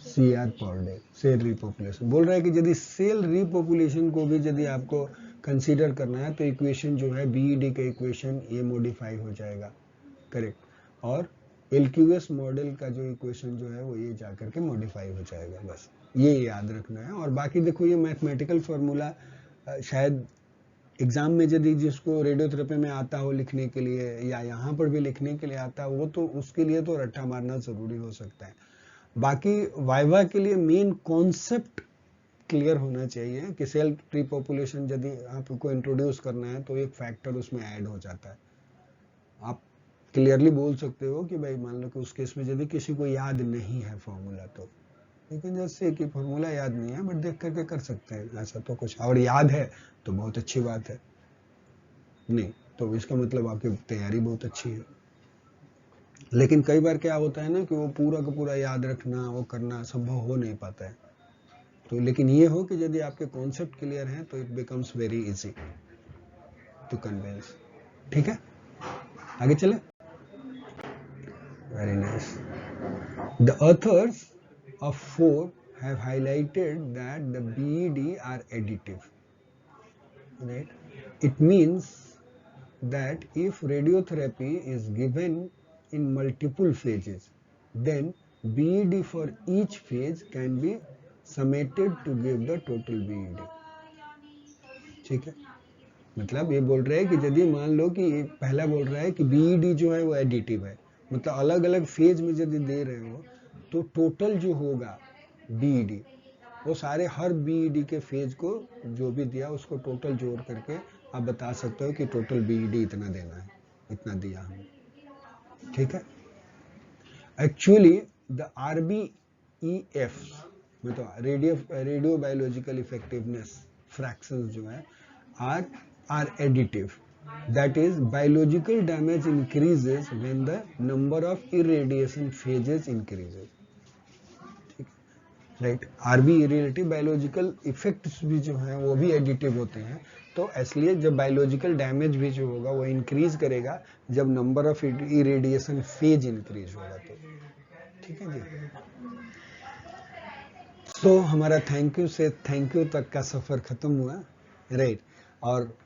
CR per day, cell repopulation. बोल रहा है कि यदि cell रिपॉपुलेशन को भी यदि आपको कंसीडर करना है तो इक्वेशन जो है बीईडी का इक्वेशन ये मॉडिफाई हो जाएगा, करेक्ट, और एलक्यूएस मॉडल का जो इक्वेशन जो है वो ये जाकर के मॉडिफाई हो जाएगा, बस ये याद रखना है। और बाकी देखो ये मैथमेटिकल फॉर्मूला शायद एग्जाम में यदि जिसको रेडियोथेरेपी में आता हो लिखने के लिए या यहाँ पर भी लिखने के लिए आता हो, वो तो उसके लिए तो रट्टा मारना जरूरी हो सकता है। बाकी वाइवा के लिए मेन कॉन्सेप्ट क्लियर होना चाहिए कि सेल रिपॉपुलेशन यदि आपको इंट्रोड्यूस करना है तो एक फैक्टर उसमें ऐड हो जाता है। आप क्लियरली बोल सकते हो कि भाई मान लो कि उस केस में यदि किसी को याद नहीं है फॉर्मूला तो, लेकिन जैसे कि फॉर्मूला याद नहीं है बट देख करके कर सकते हैं, ऐसा तो कुछ, और याद है तो बहुत अच्छी बात है, नहीं तो इसका मतलब आपकी तैयारी बहुत अच्छी है। लेकिन कई बार क्या होता है ना कि वो पूरा का पूरा याद रखना वो करना संभव हो नहीं पाता है, तो लेकिन ये हो कि यदि आपके कॉन्सेप्ट क्लियर हैं तो it becomes very easy to convince. ठीक है, आगे चले। Very nice. The authors of 4 have highlighted that the BED are additive, right? It means that if radiotherapy is given in multiple phases, then BED for each phase can be summated to give the total BED. ठीक है, मतलब ये बोल रहे हैं कि यदि मान लो कि ये पहला बोल रहा है कि BED जो है वो एडिटिव है, मतलब अलग अलग फेज में यदि दे रहे हो तो टोटल जो होगा BED वो सारे हर BED के फेज को जो भी दिया उसको टोटल जोड़ करके आप बता सकते हो कि टोटल BED इतना देना है, इतना दिया हमें। ठीक है, एक्चुअली द RBEF मतलब रेडियो बायोलॉजिकल इफेक्टिवनेस फ्रैक्शंस जो है are additive, that is biological damage increases when the number of irradiation phases increases, right. RB relative biological effects भी जो हैं वो भी एडिटिव होते हैं, तो इसलिए जब बायोलॉजिकल डैमेज भी जो होगा वो इंक्रीज करेगा जब number of irradiation phase increase होगा तो। ठीक है जी, तो हमारा थैंक यू से थैंक यू तक का सफर खत्म हुआ, राइट। और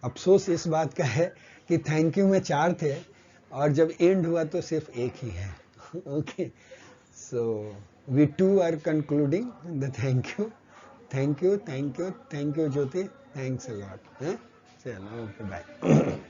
अफसोस इस बात का है कि थैंक यू में 4 थे और जब एंड हुआ तो सिर्फ एक ही है। Okay, so we too are concluding the thank you Jyoti, thanks a lot, चलो, okay, bye।